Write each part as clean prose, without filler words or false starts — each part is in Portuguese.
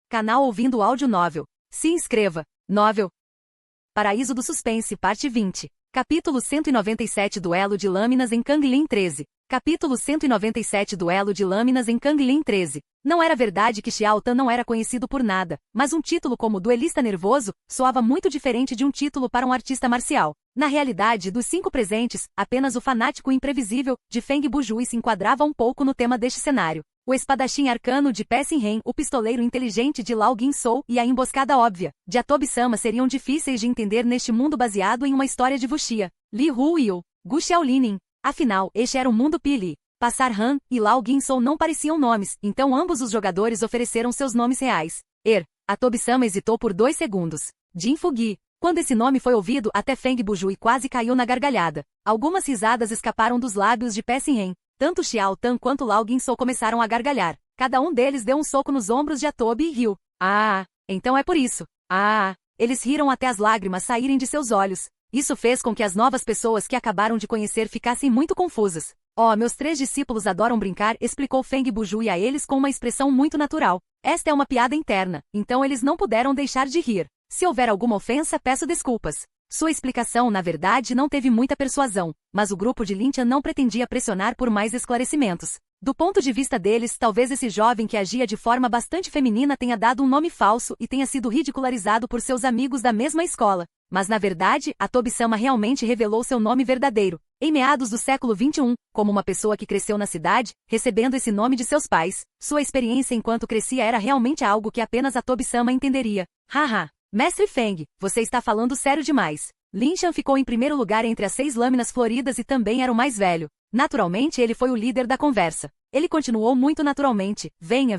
Canal Ouvindo Áudio Novel. Se inscreva. Novel. Paraíso do Suspense, parte 20. Capítulo 197 Duelo de Lâminas em Kanglin 13. Capítulo 197 Duelo de Lâminas em Kanglin 13. Não era verdade que Xiao Tan não era conhecido por nada, mas um título como Duelista Nervoso soava muito diferente de um título para um artista marcial. Na realidade, dos 5 presentes, apenas o fanático imprevisível de Feng Bujui se enquadrava um pouco no tema deste cenário. O espadachim arcano de Pe Xin-Ren, o pistoleiro inteligente de Lao Guinsou e a emboscada óbvia de Atobi-sama seriam difíceis de entender neste mundo baseado em uma história de wuxia. Li Hu-Yu, Gu Xiaolinin. Afinal, este era um mundo Pili. Passar Han e Lao Guinsou não pareciam nomes, então ambos os jogadores ofereceram seus nomes reais. Atobi-sama hesitou por 2 segundos. Jin Fugi. Quando esse nome foi ouvido, até Feng Bujui quase caiu na gargalhada. Algumas risadas escaparam dos lábios de Pe Xin-Ren. Tanto Xiao Tan quanto Lao Guinsou começaram a gargalhar. Cada um deles deu um soco nos ombros de Atobi e riu. Então é por isso. Eles riram até as lágrimas saírem de seus olhos. Isso fez com que as novas pessoas que acabaram de conhecer ficassem muito confusas. Meus 3 discípulos adoram brincar, explicou Feng Bujui a eles com uma expressão muito natural. Esta é uma piada interna, então eles não puderam deixar de rir. Se houver alguma ofensa, peço desculpas. Sua explicação, na verdade, não teve muita persuasão, mas o grupo de Lin Chan não pretendia pressionar por mais esclarecimentos. Do ponto de vista deles, talvez esse jovem que agia de forma bastante feminina tenha dado um nome falso e tenha sido ridicularizado por seus amigos da mesma escola. Mas na verdade, Atobi-sama realmente revelou seu nome verdadeiro. Em meados do século XXI, como uma pessoa que cresceu na cidade, recebendo esse nome de seus pais, sua experiência enquanto crescia era realmente algo que apenas Atobi-sama entenderia. Mestre Feng, você está falando sério demais. Lin Chan ficou em primeiro lugar entre as 6 lâminas floridas e também era o mais velho. Naturalmente ele foi o líder da conversa. Ele continuou muito naturalmente. Venha.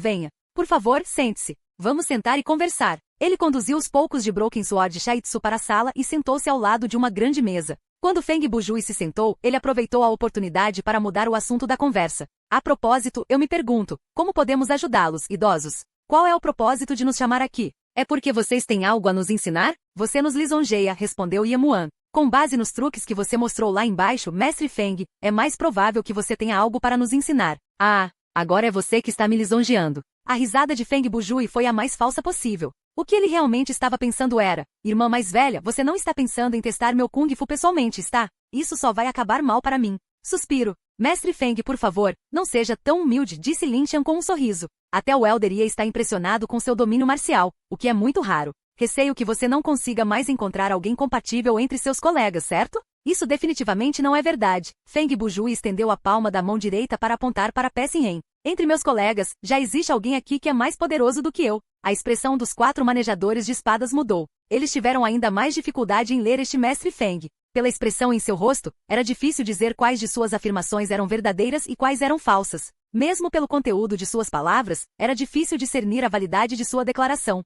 Por favor, sente-se. Vamos sentar e conversar. Ele conduziu os poucos de Broken Sword Shaitsu para a sala e sentou-se ao lado de uma grande mesa. Quando Feng Bujui se sentou, ele aproveitou a oportunidade para mudar o assunto da conversa. A propósito, eu me pergunto, como podemos ajudá-los, idosos? Qual é o propósito de nos chamar aqui? É porque vocês têm algo a nos ensinar? Você nos lisonjeia, respondeu Yemuan. Com base nos truques que você mostrou lá embaixo, Mestre Feng, é mais provável que você tenha algo para nos ensinar. Agora é você que está me lisonjeando. A risada de Feng Bujui foi a mais falsa possível. O que ele realmente estava pensando era, irmã mais velha, você não está pensando em testar meu Kung Fu pessoalmente, está? Isso só vai acabar mal para mim. Suspiro. Mestre Feng, por favor, não seja tão humilde, disse Lin Chan com um sorriso. Até o Elder ia estar impressionado com seu domínio marcial, o que é muito raro. Receio que você não consiga mais encontrar alguém compatível entre seus colegas, certo? Isso definitivamente não é verdade. Feng Bujui estendeu a palma da mão direita para apontar para Pe Xin-Ren. Entre meus colegas, já existe alguém aqui que é mais poderoso do que eu. A expressão dos 4 manejadores de espadas mudou. Eles tiveram ainda mais dificuldade em ler este Mestre Feng. Pela expressão em seu rosto, era difícil dizer quais de suas afirmações eram verdadeiras e quais eram falsas. Mesmo pelo conteúdo de suas palavras, era difícil discernir a validade de sua declaração.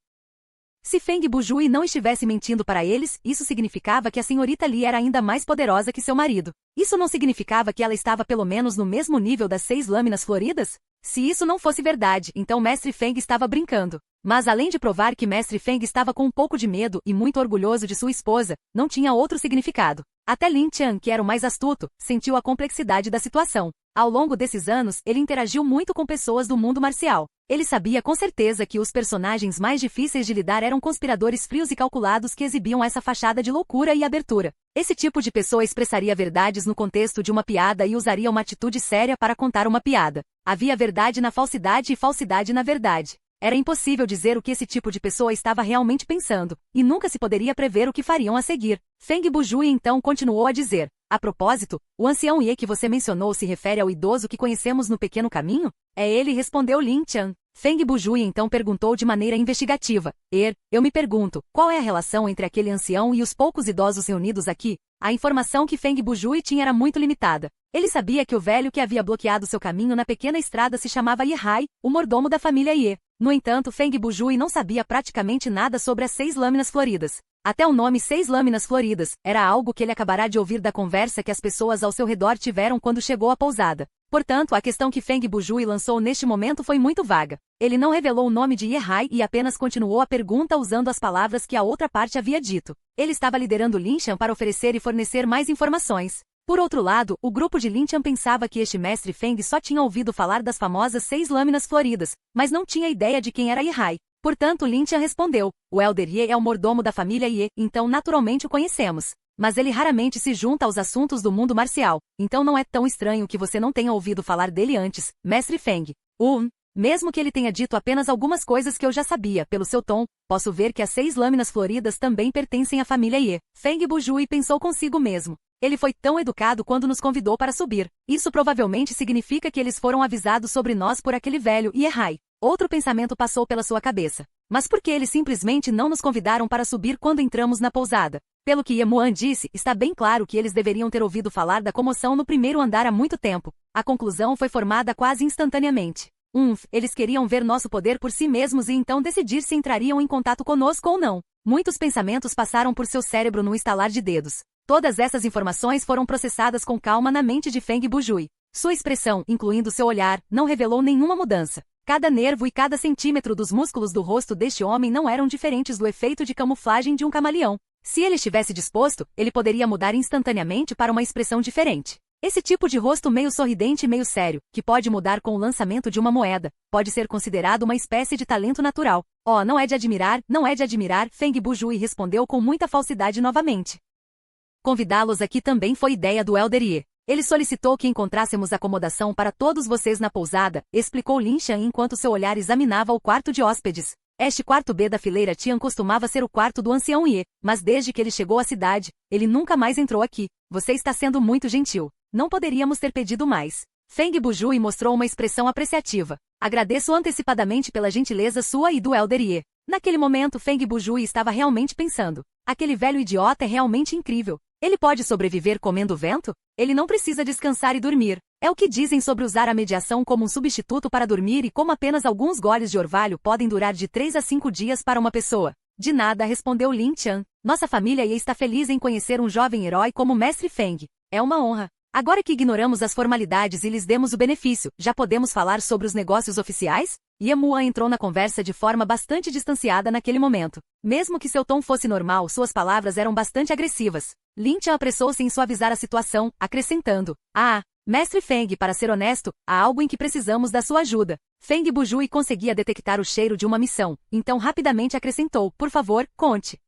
Se Feng Bujui não estivesse mentindo para eles, isso significava que a senhorita Li era ainda mais poderosa que seu marido. Isso não significava que ela estava pelo menos no mesmo nível das 6 lâminas floridas? Se isso não fosse verdade, então Mestre Feng estava brincando. Mas além de provar que Mestre Feng estava com um pouco de medo e muito orgulhoso de sua esposa, não tinha outro significado. Até Lin Chan, que era o mais astuto, sentiu a complexidade da situação. Ao longo desses anos, ele interagiu muito com pessoas do mundo marcial. Ele sabia com certeza que os personagens mais difíceis de lidar eram conspiradores frios e calculados que exibiam essa fachada de loucura e abertura. Esse tipo de pessoa expressaria verdades no contexto de uma piada e usaria uma atitude séria para contar uma piada. Havia verdade na falsidade e falsidade na verdade. Era impossível dizer o que esse tipo de pessoa estava realmente pensando, e nunca se poderia prever o que fariam a seguir. Feng Bujui então continuou a dizer, a propósito, o ancião Ye que você mencionou se refere ao idoso que conhecemos no pequeno caminho? É ele, respondeu Lin Chan. Feng Bujui então perguntou de maneira investigativa, eu me pergunto, qual é a relação entre aquele ancião e os poucos idosos reunidos aqui? A informação que Feng Bujui tinha era muito limitada. Ele sabia que o velho que havia bloqueado seu caminho na pequena estrada se chamava Ye Hai, o mordomo da família Ye. No entanto, Feng Bujui não sabia praticamente nada sobre as 6 lâminas floridas. Até o nome 6 lâminas floridas era algo que ele acabará de ouvir da conversa que as pessoas ao seu redor tiveram quando chegou à pousada. Portanto, a questão que Feng Bujui lançou neste momento foi muito vaga. Ele não revelou o nome de Ye Hai e apenas continuou a pergunta usando as palavras que a outra parte havia dito. Ele estava liderando Lin Chan para oferecer e fornecer mais informações. Por outro lado, o grupo de Lin Chan pensava que este mestre Feng só tinha ouvido falar das famosas 6 lâminas floridas, mas não tinha ideia de quem era Ye Hai. Portanto, Lin Tian respondeu, o Elder Ye é o mordomo da família Ye, então naturalmente o conhecemos. Mas ele raramente se junta aos assuntos do mundo marcial, então não é tão estranho que você não tenha ouvido falar dele antes, Mestre Feng. Mesmo que ele tenha dito apenas algumas coisas que eu já sabia, pelo seu tom, posso ver que as 6 lâminas floridas também pertencem à família Ye. Feng Bujui pensou consigo mesmo. Ele foi tão educado quando nos convidou para subir. Isso provavelmente significa que eles foram avisados sobre nós por aquele velho Ye-Hai. Outro pensamento passou pela sua cabeça. Mas por que eles simplesmente não nos convidaram para subir quando entramos na pousada? Pelo que Ye Muan disse, está bem claro que eles deveriam ter ouvido falar da comoção no primeiro andar há muito tempo. A conclusão foi formada quase instantaneamente. Eles queriam ver nosso poder por si mesmos e então decidir se entrariam em contato conosco ou não. Muitos pensamentos passaram por seu cérebro num estalar de dedos. Todas essas informações foram processadas com calma na mente de Feng Bujui. Sua expressão, incluindo seu olhar, não revelou nenhuma mudança. Cada nervo e cada centímetro dos músculos do rosto deste homem não eram diferentes do efeito de camuflagem de um camaleão. Se ele estivesse disposto, ele poderia mudar instantaneamente para uma expressão diferente. Esse tipo de rosto meio sorridente e meio sério, que pode mudar com o lançamento de uma moeda, pode ser considerado uma espécie de talento natural. Não é de admirar, Feng Bujui respondeu com muita falsidade novamente. Convidá-los aqui também foi ideia do Elder Ye. Ele solicitou que encontrássemos acomodação para todos vocês na pousada, explicou Lin Tian enquanto seu olhar examinava o quarto de hóspedes. Este quarto B da fileira Tian costumava ser o quarto do ancião Ye, mas desde que ele chegou à cidade, ele nunca mais entrou aqui. Você está sendo muito gentil. Não poderíamos ter pedido mais. Feng Bujui mostrou uma expressão apreciativa. Agradeço antecipadamente pela gentileza sua e do Elder Ye. Naquele momento Feng Bujui estava realmente pensando. Aquele velho idiota é realmente incrível. Ele pode sobreviver comendo vento? Ele não precisa descansar e dormir. É o que dizem sobre usar a mediação como um substituto para dormir e como apenas alguns goles de orvalho podem durar de 3 a 5 dias para uma pessoa. De nada, respondeu Lin Tian. Nossa família Ye está feliz em conhecer um jovem herói como Mestre Feng. É uma honra. Agora que ignoramos as formalidades e lhes demos o benefício, já podemos falar sobre os negócios oficiais? Ye Muan entrou na conversa de forma bastante distanciada naquele momento. Mesmo que seu tom fosse normal, suas palavras eram bastante agressivas. Lin Tian apressou-se em suavizar a situação, acrescentando. Mestre Feng, para ser honesto, há algo em que precisamos da sua ajuda. Feng Bujui conseguia detectar o cheiro de uma missão, então rapidamente acrescentou, por favor, conte.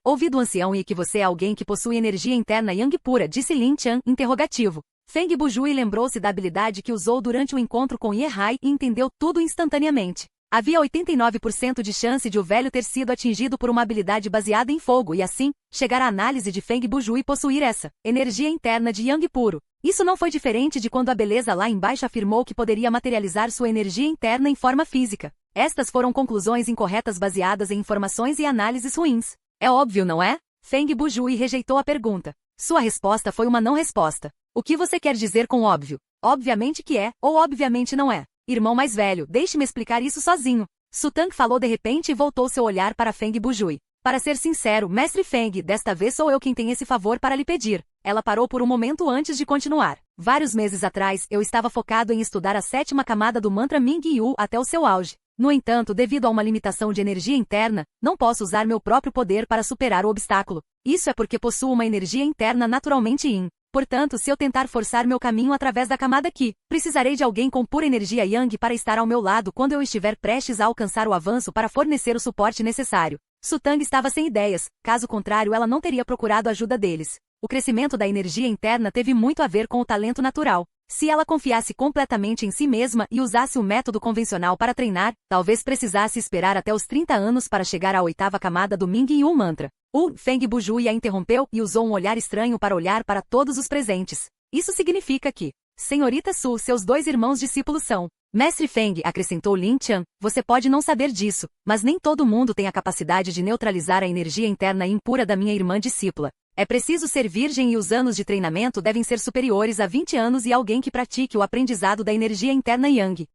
Ouvi do ancião e que você é alguém que possui energia interna Yang pura, disse Lin Tian, interrogativo. Feng Bujui lembrou-se da habilidade que usou durante o encontro com Ye-Hai e entendeu tudo instantaneamente. Havia 89% de chance de o velho ter sido atingido por uma habilidade baseada em fogo e assim, chegar à análise de Feng Bujui possuir essa energia interna de Yang puro. Isso não foi diferente de quando a beleza lá embaixo afirmou que poderia materializar sua energia interna em forma física. Estas foram conclusões incorretas baseadas em informações e análises ruins. É óbvio, não é? Feng Bujui rejeitou a pergunta. Sua resposta foi uma não resposta. O que você quer dizer com óbvio? Obviamente que é, ou obviamente não é. Irmão mais velho, deixe-me explicar isso sozinho. Su Tang falou de repente e voltou seu olhar para Feng Bujui. Para ser sincero, Mestre Feng, desta vez sou eu quem tem esse favor para lhe pedir. Ela parou por um momento antes de continuar. Vários meses atrás, eu estava focado em estudar a 7ª camada do mantra Ming Yu até o seu auge. No entanto, devido a uma limitação de energia interna, não posso usar meu próprio poder para superar o obstáculo. Isso é porque possuo uma energia interna naturalmente Yin. Portanto, se eu tentar forçar meu caminho através da camada Qi, precisarei de alguém com pura energia Yang para estar ao meu lado quando eu estiver prestes a alcançar o avanço para fornecer o suporte necessário. Su Tang estava sem ideias, caso contrário ela não teria procurado ajuda deles. O crescimento da energia interna teve muito a ver com o talento natural. Se ela confiasse completamente em si mesma e usasse o método convencional para treinar, talvez precisasse esperar até os 30 anos para chegar à 8ª camada do Ming Yu Mantra. Feng Bujui a interrompeu e usou um olhar estranho para olhar para todos os presentes. Isso significa que, Senhorita Su, seus 2 irmãos discípulos são. Mestre Feng, acrescentou Lin Tian, você pode não saber disso, mas nem todo mundo tem a capacidade de neutralizar a energia interna impura da minha irmã discípula. É preciso ser virgem e os anos de treinamento devem ser superiores a 20 anos e alguém que pratique o aprendizado da energia interna Yang.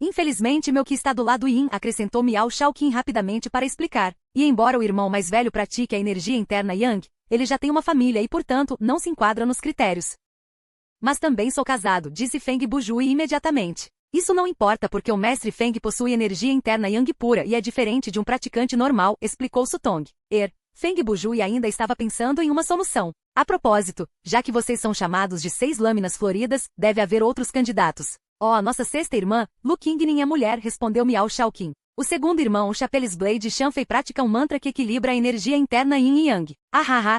Infelizmente meu Qi está do lado Yin, acrescentou Miao Shaoqin rapidamente para explicar. E embora o irmão mais velho pratique a energia interna Yang, ele já tem uma família e portanto não se enquadra nos critérios. Mas também sou casado, disse Feng Bujui imediatamente. Isso não importa porque o mestre Feng possui energia interna Yang pura e é diferente de um praticante normal, explicou Su Tong. Feng Bujui ainda estava pensando em uma solução. A propósito, já que vocês são chamados de 6 lâminas floridas, deve haver outros candidatos. Nossa 6ª irmã, Lu Qingning é mulher, respondeu Miao Shaoqin. O segundo irmão, o Chapelles Blade Shanfei, pratica um mantra que equilibra a energia interna Yin e Yang.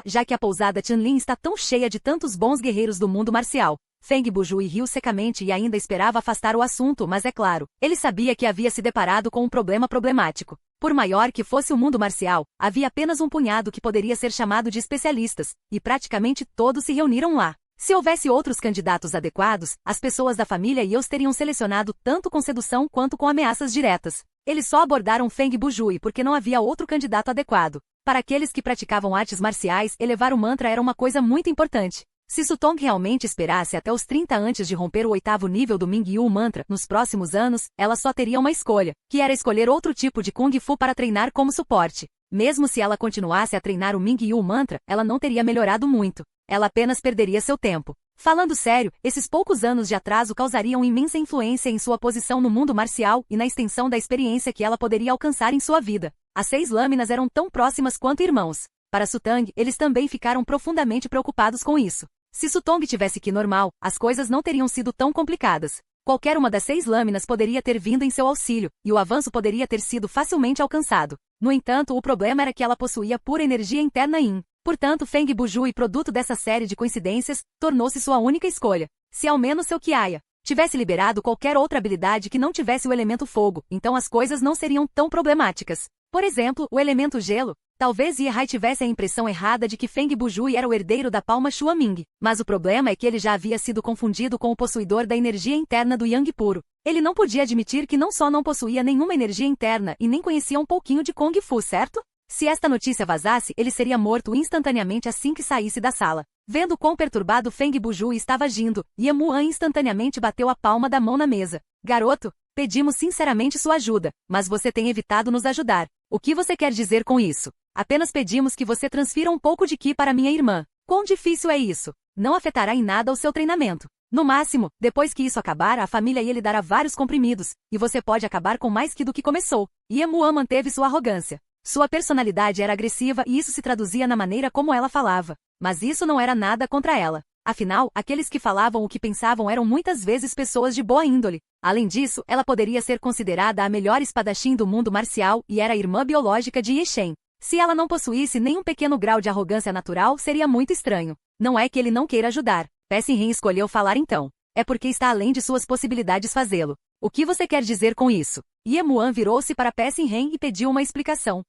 Já que a pousada Tianlin está tão cheia de tantos bons guerreiros do mundo marcial. Feng Bujui riu secamente e ainda esperava afastar o assunto, mas é claro, ele sabia que havia se deparado com um problema problemático. Por maior que fosse o mundo marcial, havia apenas um punhado que poderia ser chamado de especialistas, e praticamente todos se reuniram lá. Se houvesse outros candidatos adequados, as pessoas da família e os teriam selecionado tanto com sedução quanto com ameaças diretas. Eles só abordaram Feng Bujui porque não havia outro candidato adequado. Para aqueles que praticavam artes marciais, elevar o mantra era uma coisa muito importante. Se Sutong realmente esperasse até os 30 antes de romper o 8º nível do Mingyu Mantra nos próximos anos, ela só teria uma escolha, que era escolher outro tipo de Kung Fu para treinar como suporte. Mesmo se ela continuasse a treinar o Mingyu Mantra, ela não teria melhorado muito. Ela apenas perderia seu tempo. Falando sério, esses poucos anos de atraso causariam imensa influência em sua posição no mundo marcial e na extensão da experiência que ela poderia alcançar em sua vida. As 6 lâminas eram tão próximas quanto irmãos. Para Sutong, eles também ficaram profundamente preocupados com isso. Se Sutong tivesse Ki normal, as coisas não teriam sido tão complicadas. Qualquer uma das 6 lâminas poderia ter vindo em seu auxílio, e o avanço poderia ter sido facilmente alcançado. No entanto, o problema era que ela possuía pura energia interna Yin. Portanto, Feng Bujui, produto dessa série de coincidências, tornou-se sua única escolha. Se ao menos seu Qiaya tivesse liberado qualquer outra habilidade que não tivesse o elemento fogo, então as coisas não seriam tão problemáticas. Por exemplo, o elemento gelo. Talvez Ye Hai tivesse a impressão errada de que Feng Bujui era o herdeiro da palma Xua Ming, mas o problema é que ele já havia sido confundido com o possuidor da energia interna do Yang puro. Ele não podia admitir que não só não possuía nenhuma energia interna e nem conhecia um pouquinho de Kung Fu, certo? Se esta notícia vazasse, ele seria morto instantaneamente assim que saísse da sala. Vendo quão perturbado Feng Bujui estava agindo, Ye Muan instantaneamente bateu a palma da mão na mesa. Garoto, pedimos sinceramente sua ajuda, mas você tem evitado nos ajudar. O que você quer dizer com isso? Apenas pedimos que você transfira um pouco de Ki para minha irmã. Quão difícil é isso? Não afetará em nada o seu treinamento. No máximo, depois que isso acabar, a família Ye lhe dará vários comprimidos, e você pode acabar com mais Ki do que começou. Ye Muan manteve sua arrogância. Sua personalidade era agressiva e isso se traduzia na maneira como ela falava. Mas isso não era nada contra ela. Afinal, aqueles que falavam o que pensavam eram muitas vezes pessoas de boa índole. Além disso, ela poderia ser considerada a melhor espadachim do mundo marcial e era a irmã biológica de Ye Shen. Se ela não possuísse nenhum pequeno grau de arrogância natural, seria muito estranho. Não é que ele não queira ajudar. Pessin escolheu falar então. É porque está além de suas possibilidades fazê-lo. O que você quer dizer com isso? Ye Muan virou-se para Pessin e pediu uma explicação.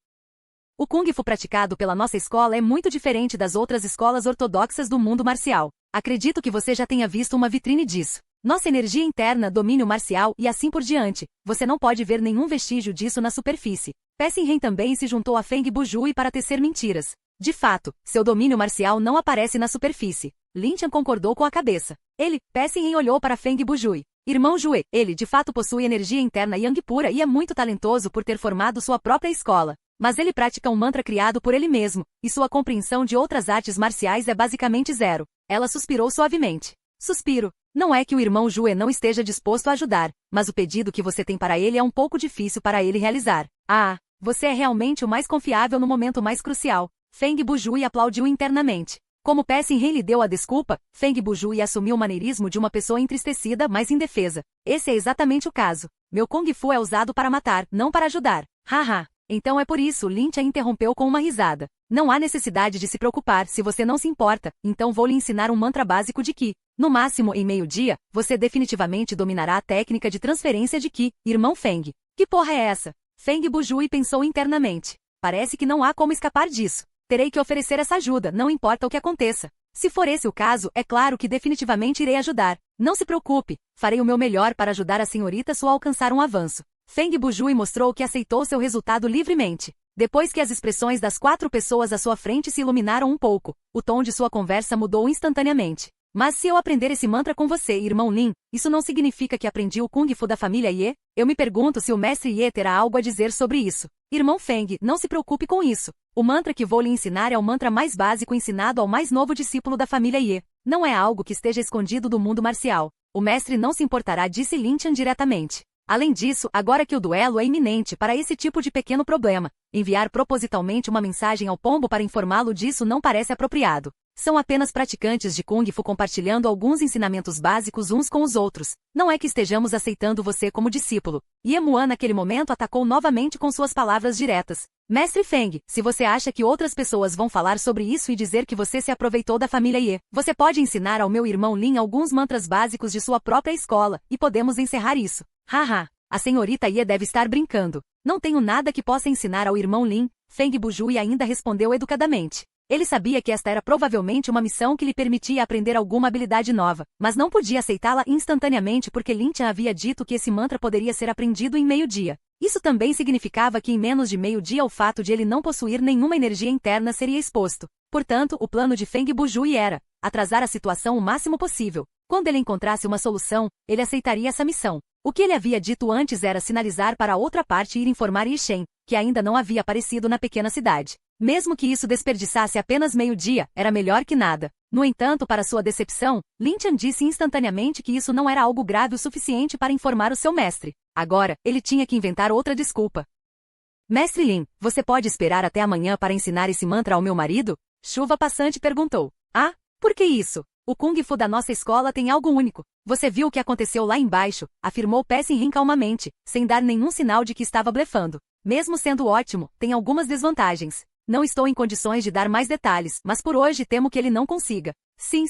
O Kung Fu praticado pela nossa escola é muito diferente das outras escolas ortodoxas do mundo marcial. Acredito que você já tenha visto uma vitrine disso. Nossa energia interna, domínio marcial e assim por diante. Você não pode ver nenhum vestígio disso na superfície. Pessin também se juntou a Feng Bujui para tecer mentiras. De fato, seu domínio marcial não aparece na superfície. Lin Chan concordou com a cabeça. Pessin olhou para Feng Bujui. Irmão Jue, ele de fato possui energia interna Yang pura e é muito talentoso por ter formado sua própria escola. Mas ele pratica um mantra criado por ele mesmo, e sua compreensão de outras artes marciais é basicamente zero. Ela suspirou suavemente. Suspiro. Não é que o irmão Jue não esteja disposto a ajudar, mas o pedido que você tem para ele é um pouco difícil para ele realizar. Você é realmente o mais confiável no momento mais crucial. Feng Bujui aplaudiu internamente. Como Pessin lhe deu a desculpa, Feng Bujui assumiu o maneirismo de uma pessoa entristecida, mas indefesa. Esse é exatamente o caso. Meu Kung Fu é usado para matar, não para ajudar. Então é por isso, Lin Chan interrompeu com uma risada. Não há necessidade de se preocupar se você não se importa, então vou lhe ensinar um mantra básico de Ki. No máximo, em meio-dia, você definitivamente dominará a técnica de transferência de Ki, irmão Feng. Que porra é essa? Feng Bujui pensou internamente. Parece que não há como escapar disso. Terei que oferecer essa ajuda, não importa o que aconteça. Se for esse o caso, é claro que definitivamente irei ajudar. Não se preocupe, farei o meu melhor para ajudar a senhorita Su a alcançar um avanço. Feng Bujui mostrou que aceitou seu resultado livremente. Depois que as expressões das 4 pessoas à sua frente se iluminaram um pouco, o tom de sua conversa mudou instantaneamente. Mas se eu aprender esse mantra com você, irmão Lin, isso não significa que aprendi o Kung Fu da família Ye? Eu me pergunto se o mestre Ye terá algo a dizer sobre isso. Irmão Feng, não se preocupe com isso. O mantra que vou lhe ensinar é o mantra mais básico ensinado ao mais novo discípulo da família Ye. Não é algo que esteja escondido do mundo marcial. O mestre não se importará, disse Lin Chan diretamente. Além disso, agora que o duelo é iminente para esse tipo de pequeno problema, enviar propositalmente uma mensagem ao pombo para informá-lo disso não parece apropriado. São apenas praticantes de Kung Fu compartilhando alguns ensinamentos básicos uns com os outros. Não é que estejamos aceitando você como discípulo. Ye Muan naquele momento atacou novamente com suas palavras diretas. Mestre Feng, se você acha que outras pessoas vão falar sobre isso e dizer que você se aproveitou da família Ye, você pode ensinar ao meu irmão Lin alguns mantras básicos de sua própria escola, e podemos encerrar isso. Haha, a senhorita Ye deve estar brincando. Não tenho nada que possa ensinar ao irmão Lin, Feng Bujui ainda respondeu educadamente. Ele sabia que esta era provavelmente uma missão que lhe permitia aprender alguma habilidade nova, mas não podia aceitá-la instantaneamente porque Lin Tian havia dito que esse mantra poderia ser aprendido em meio-dia. Isso também significava que em menos de meio-dia o fato de ele não possuir nenhuma energia interna seria exposto. Portanto, o plano de Feng Bujui era atrasar a situação o máximo possível. Quando ele encontrasse uma solução, ele aceitaria essa missão. O que ele havia dito antes era sinalizar para a outra parte e ir informar Yi Shen, que ainda não havia aparecido na pequena cidade. Mesmo que isso desperdiçasse apenas meio-dia, era melhor que nada. No entanto, para sua decepção, Lin Tian disse instantaneamente que isso não era algo grave o suficiente para informar o seu mestre. Agora, ele tinha que inventar outra desculpa. Mestre Lin, você pode esperar até amanhã para ensinar esse mantra ao meu marido? Chuva Passante perguntou. Ah, por que isso? O Kung Fu da nossa escola tem algo único. Você viu o que aconteceu lá embaixo, afirmou Pessin calmamente, sem dar nenhum sinal de que estava blefando. Mesmo sendo ótimo, tem algumas desvantagens. Não estou em condições de dar mais detalhes, mas por hoje temo que ele não consiga. Sim,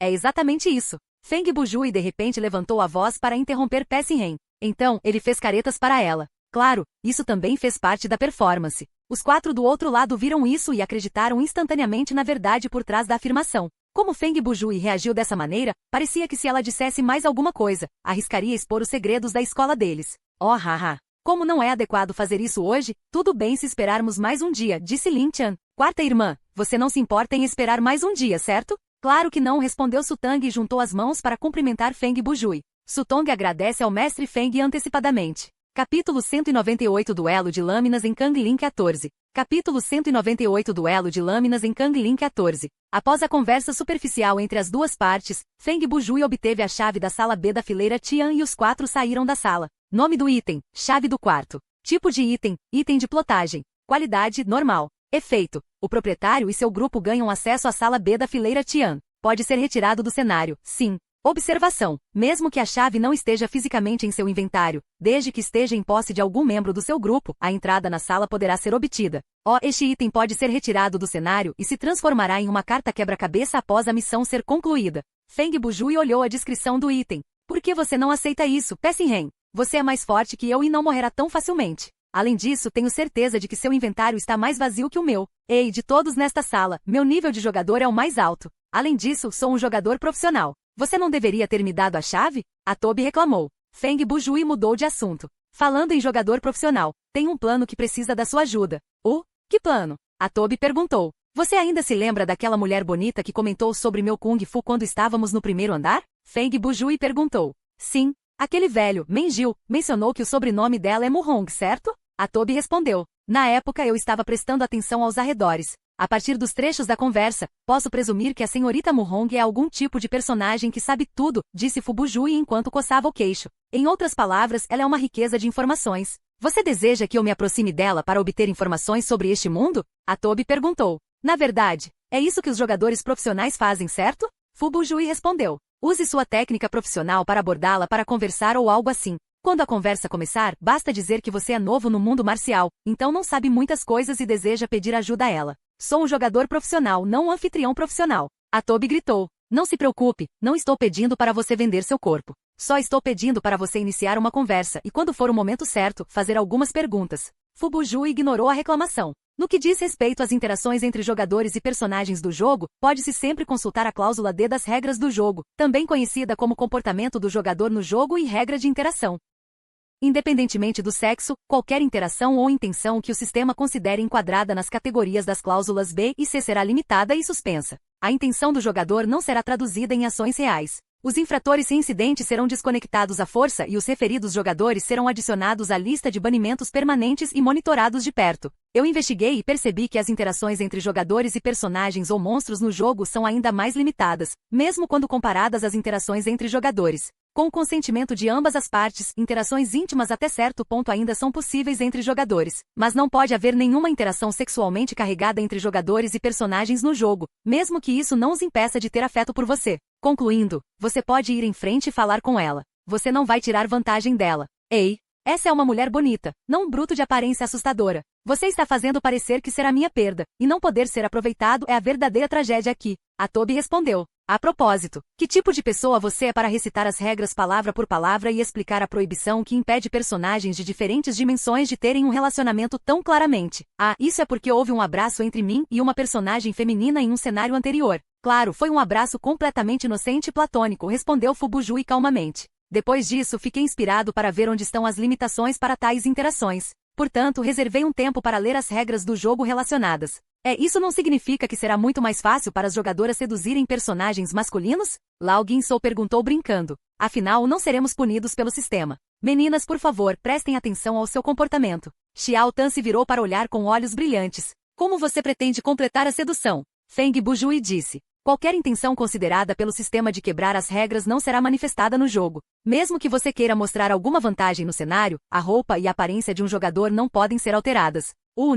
é exatamente isso. Feng Bujui de repente levantou a voz para interromper Pessin. Então, ele fez caretas para ela. Claro, isso também fez parte da performance. Os quatro do outro lado viram isso e acreditaram instantaneamente na verdade por trás da afirmação. Como Feng Bujui reagiu dessa maneira, parecia que se ela dissesse mais alguma coisa, arriscaria expor os segredos da escola deles. Oh, haha. Como não é adequado fazer isso hoje, tudo bem se esperarmos mais um dia, disse Lin Tian. Quarta irmã, você não se importa em esperar mais um dia, certo? Claro que não, respondeu Sutong e juntou as mãos para cumprimentar Feng Bujui. Sutong agradece ao mestre Feng antecipadamente. Capítulo 198 Duelo de Lâminas em Kanglin 14. Capítulo 198 Duelo de Lâminas em Kanglin 14. Após a conversa superficial entre as duas partes, Feng Bujui obteve a chave da sala B da fileira Tian e os quatro saíram da sala. Nome do item, chave do quarto. Tipo de item, item de plotagem. Qualidade, normal. Efeito, o proprietário e seu grupo ganham acesso à sala B da fileira Tian. Pode ser retirado do cenário, sim. Observação, mesmo que a chave não esteja fisicamente em seu inventário, desde que esteja em posse de algum membro do seu grupo, a entrada na sala poderá ser obtida. Este item pode ser retirado do cenário e se transformará em uma carta quebra-cabeça após a missão ser concluída. Feng Bujui olhou a descrição do item. Por que você não aceita isso, Pessin? Você é mais forte que eu e não morrerá tão facilmente. Além disso, tenho certeza de que seu inventário está mais vazio que o meu. Ei, de todos nesta sala, meu nível de jogador é o mais alto. Além disso, sou um jogador profissional. Você não deveria ter me dado a chave? A Toby reclamou. Feng Bujui mudou de assunto. Falando em jogador profissional, tem um plano que precisa da sua ajuda. Que plano? A Toby perguntou. Você ainda se lembra daquela mulher bonita que comentou sobre meu Kung Fu quando estávamos no primeiro andar? Feng Bujui perguntou. Sim. Aquele velho, Menjil, mencionou que o sobrenome dela é Muhong, certo? A Toby respondeu. Na época eu estava prestando atenção aos arredores. A partir dos trechos da conversa, posso presumir que a senhorita Muhong é algum tipo de personagem que sabe tudo, disse Fubujui enquanto coçava o queixo. Em outras palavras, ela é uma riqueza de informações. Você deseja que eu me aproxime dela para obter informações sobre este mundo? A Toby perguntou. Na verdade, é isso que os jogadores profissionais fazem, certo? Fubujui respondeu. Use sua técnica profissional para abordá-la para conversar ou algo assim. Quando a conversa começar, basta dizer que você é novo no mundo marcial, então não sabe muitas coisas e deseja pedir ajuda a ela. Sou um jogador profissional, não um anfitrião profissional. A Toby gritou. Não se preocupe, não estou pedindo para você vender seu corpo. Só estou pedindo para você iniciar uma conversa e quando for o momento certo, fazer algumas perguntas. Fubujui ignorou a reclamação. No que diz respeito às interações entre jogadores e personagens do jogo, pode-se sempre consultar a cláusula D das regras do jogo, também conhecida como comportamento do jogador no jogo e regra de interação. Independentemente do sexo, qualquer interação ou intenção que o sistema considere enquadrada nas categorias das cláusulas B e C será limitada e suspensa. A intenção do jogador não será traduzida em ações reais. Os infratores reincidentes serão desconectados à força e os referidos jogadores serão adicionados à lista de banimentos permanentes e monitorados de perto. Eu investiguei e percebi que as interações entre jogadores e personagens ou monstros no jogo são ainda mais limitadas, mesmo quando comparadas às interações entre jogadores. Com o consentimento de ambas as partes, interações íntimas até certo ponto ainda são possíveis entre jogadores, mas não pode haver nenhuma interação sexualmente carregada entre jogadores e personagens no jogo, mesmo que isso não os impeça de ter afeto por você. Concluindo, você pode ir em frente e falar com ela. Você não vai tirar vantagem dela. Ei, essa é uma mulher bonita, não um bruto de aparência assustadora. Você está fazendo parecer que será minha perda, e não poder ser aproveitado é a verdadeira tragédia aqui. A Toby respondeu. A propósito, que tipo de pessoa você é para recitar as regras palavra por palavra e explicar a proibição que impede personagens de diferentes dimensões de terem um relacionamento tão claramente? Ah, isso é porque houve um abraço entre mim e uma personagem feminina em um cenário anterior. Claro, foi um abraço completamente inocente e platônico, respondeu Fubujui calmamente. Depois disso, fiquei inspirado para ver onde estão as limitações para tais interações. Portanto, reservei um tempo para ler as regras do jogo relacionadas. Isso não significa que será muito mais fácil para as jogadoras seduzirem personagens masculinos? Lao Guinsou perguntou brincando. Afinal, não seremos punidos pelo sistema. Meninas, por favor, prestem atenção ao seu comportamento. Xiao Tan se virou para olhar com olhos brilhantes. Como você pretende completar a sedução? Feng Bujui disse. Qualquer intenção considerada pelo sistema de quebrar as regras não será manifestada no jogo. Mesmo que você queira mostrar alguma vantagem no cenário, a roupa e a aparência de um jogador não podem ser alteradas.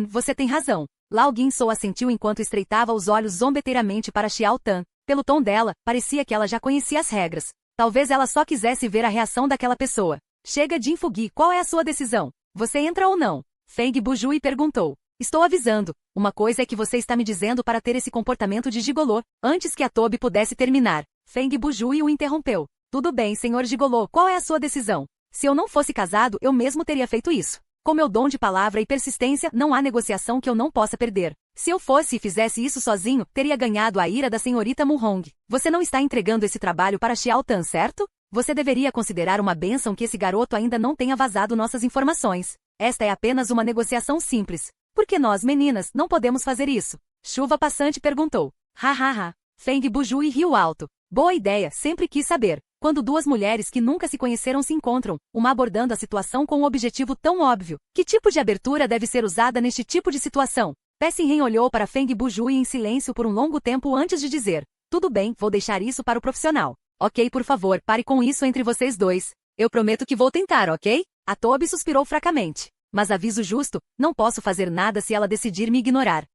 Você tem razão. Lao Guinsou assentiu enquanto estreitava os olhos zombeteiramente para Xiao Tan. Pelo tom dela, parecia que ela já conhecia as regras. Talvez ela só quisesse ver a reação daquela pessoa. Chega de Infugi, qual é a sua decisão? Você entra ou não? Feng Bujui perguntou. Estou avisando. Uma coisa é que você está me dizendo para ter esse comportamento de gigolô, antes que a Toby pudesse terminar. Feng Bujui o interrompeu. Tudo bem, senhor gigolô, qual é a sua decisão? Se eu não fosse casado, eu mesmo teria feito isso. Com meu dom de palavra e persistência, não há negociação que eu não possa perder. Se eu fosse e fizesse isso sozinho, teria ganhado a ira da senhorita Mu Hong. Você não está entregando esse trabalho para Xiao Tan, certo? Você deveria considerar uma bênção que esse garoto ainda não tenha vazado nossas informações. Esta é apenas uma negociação simples. Por que nós, meninas, não podemos fazer isso? Chuva Passante perguntou. Ha. Feng Bujui riu alto. Boa ideia, sempre quis saber. Quando duas mulheres que nunca se conheceram se encontram, uma abordando a situação com um objetivo tão óbvio. Que tipo de abertura deve ser usada neste tipo de situação? Pessinhen olhou para Feng Bujui em silêncio por um longo tempo antes de dizer. Tudo bem, vou deixar isso para o profissional. Ok, por favor, pare com isso entre vocês dois. Eu prometo que vou tentar, ok? A Toby suspirou fracamente. Mas aviso justo, não posso fazer nada se ela decidir me ignorar.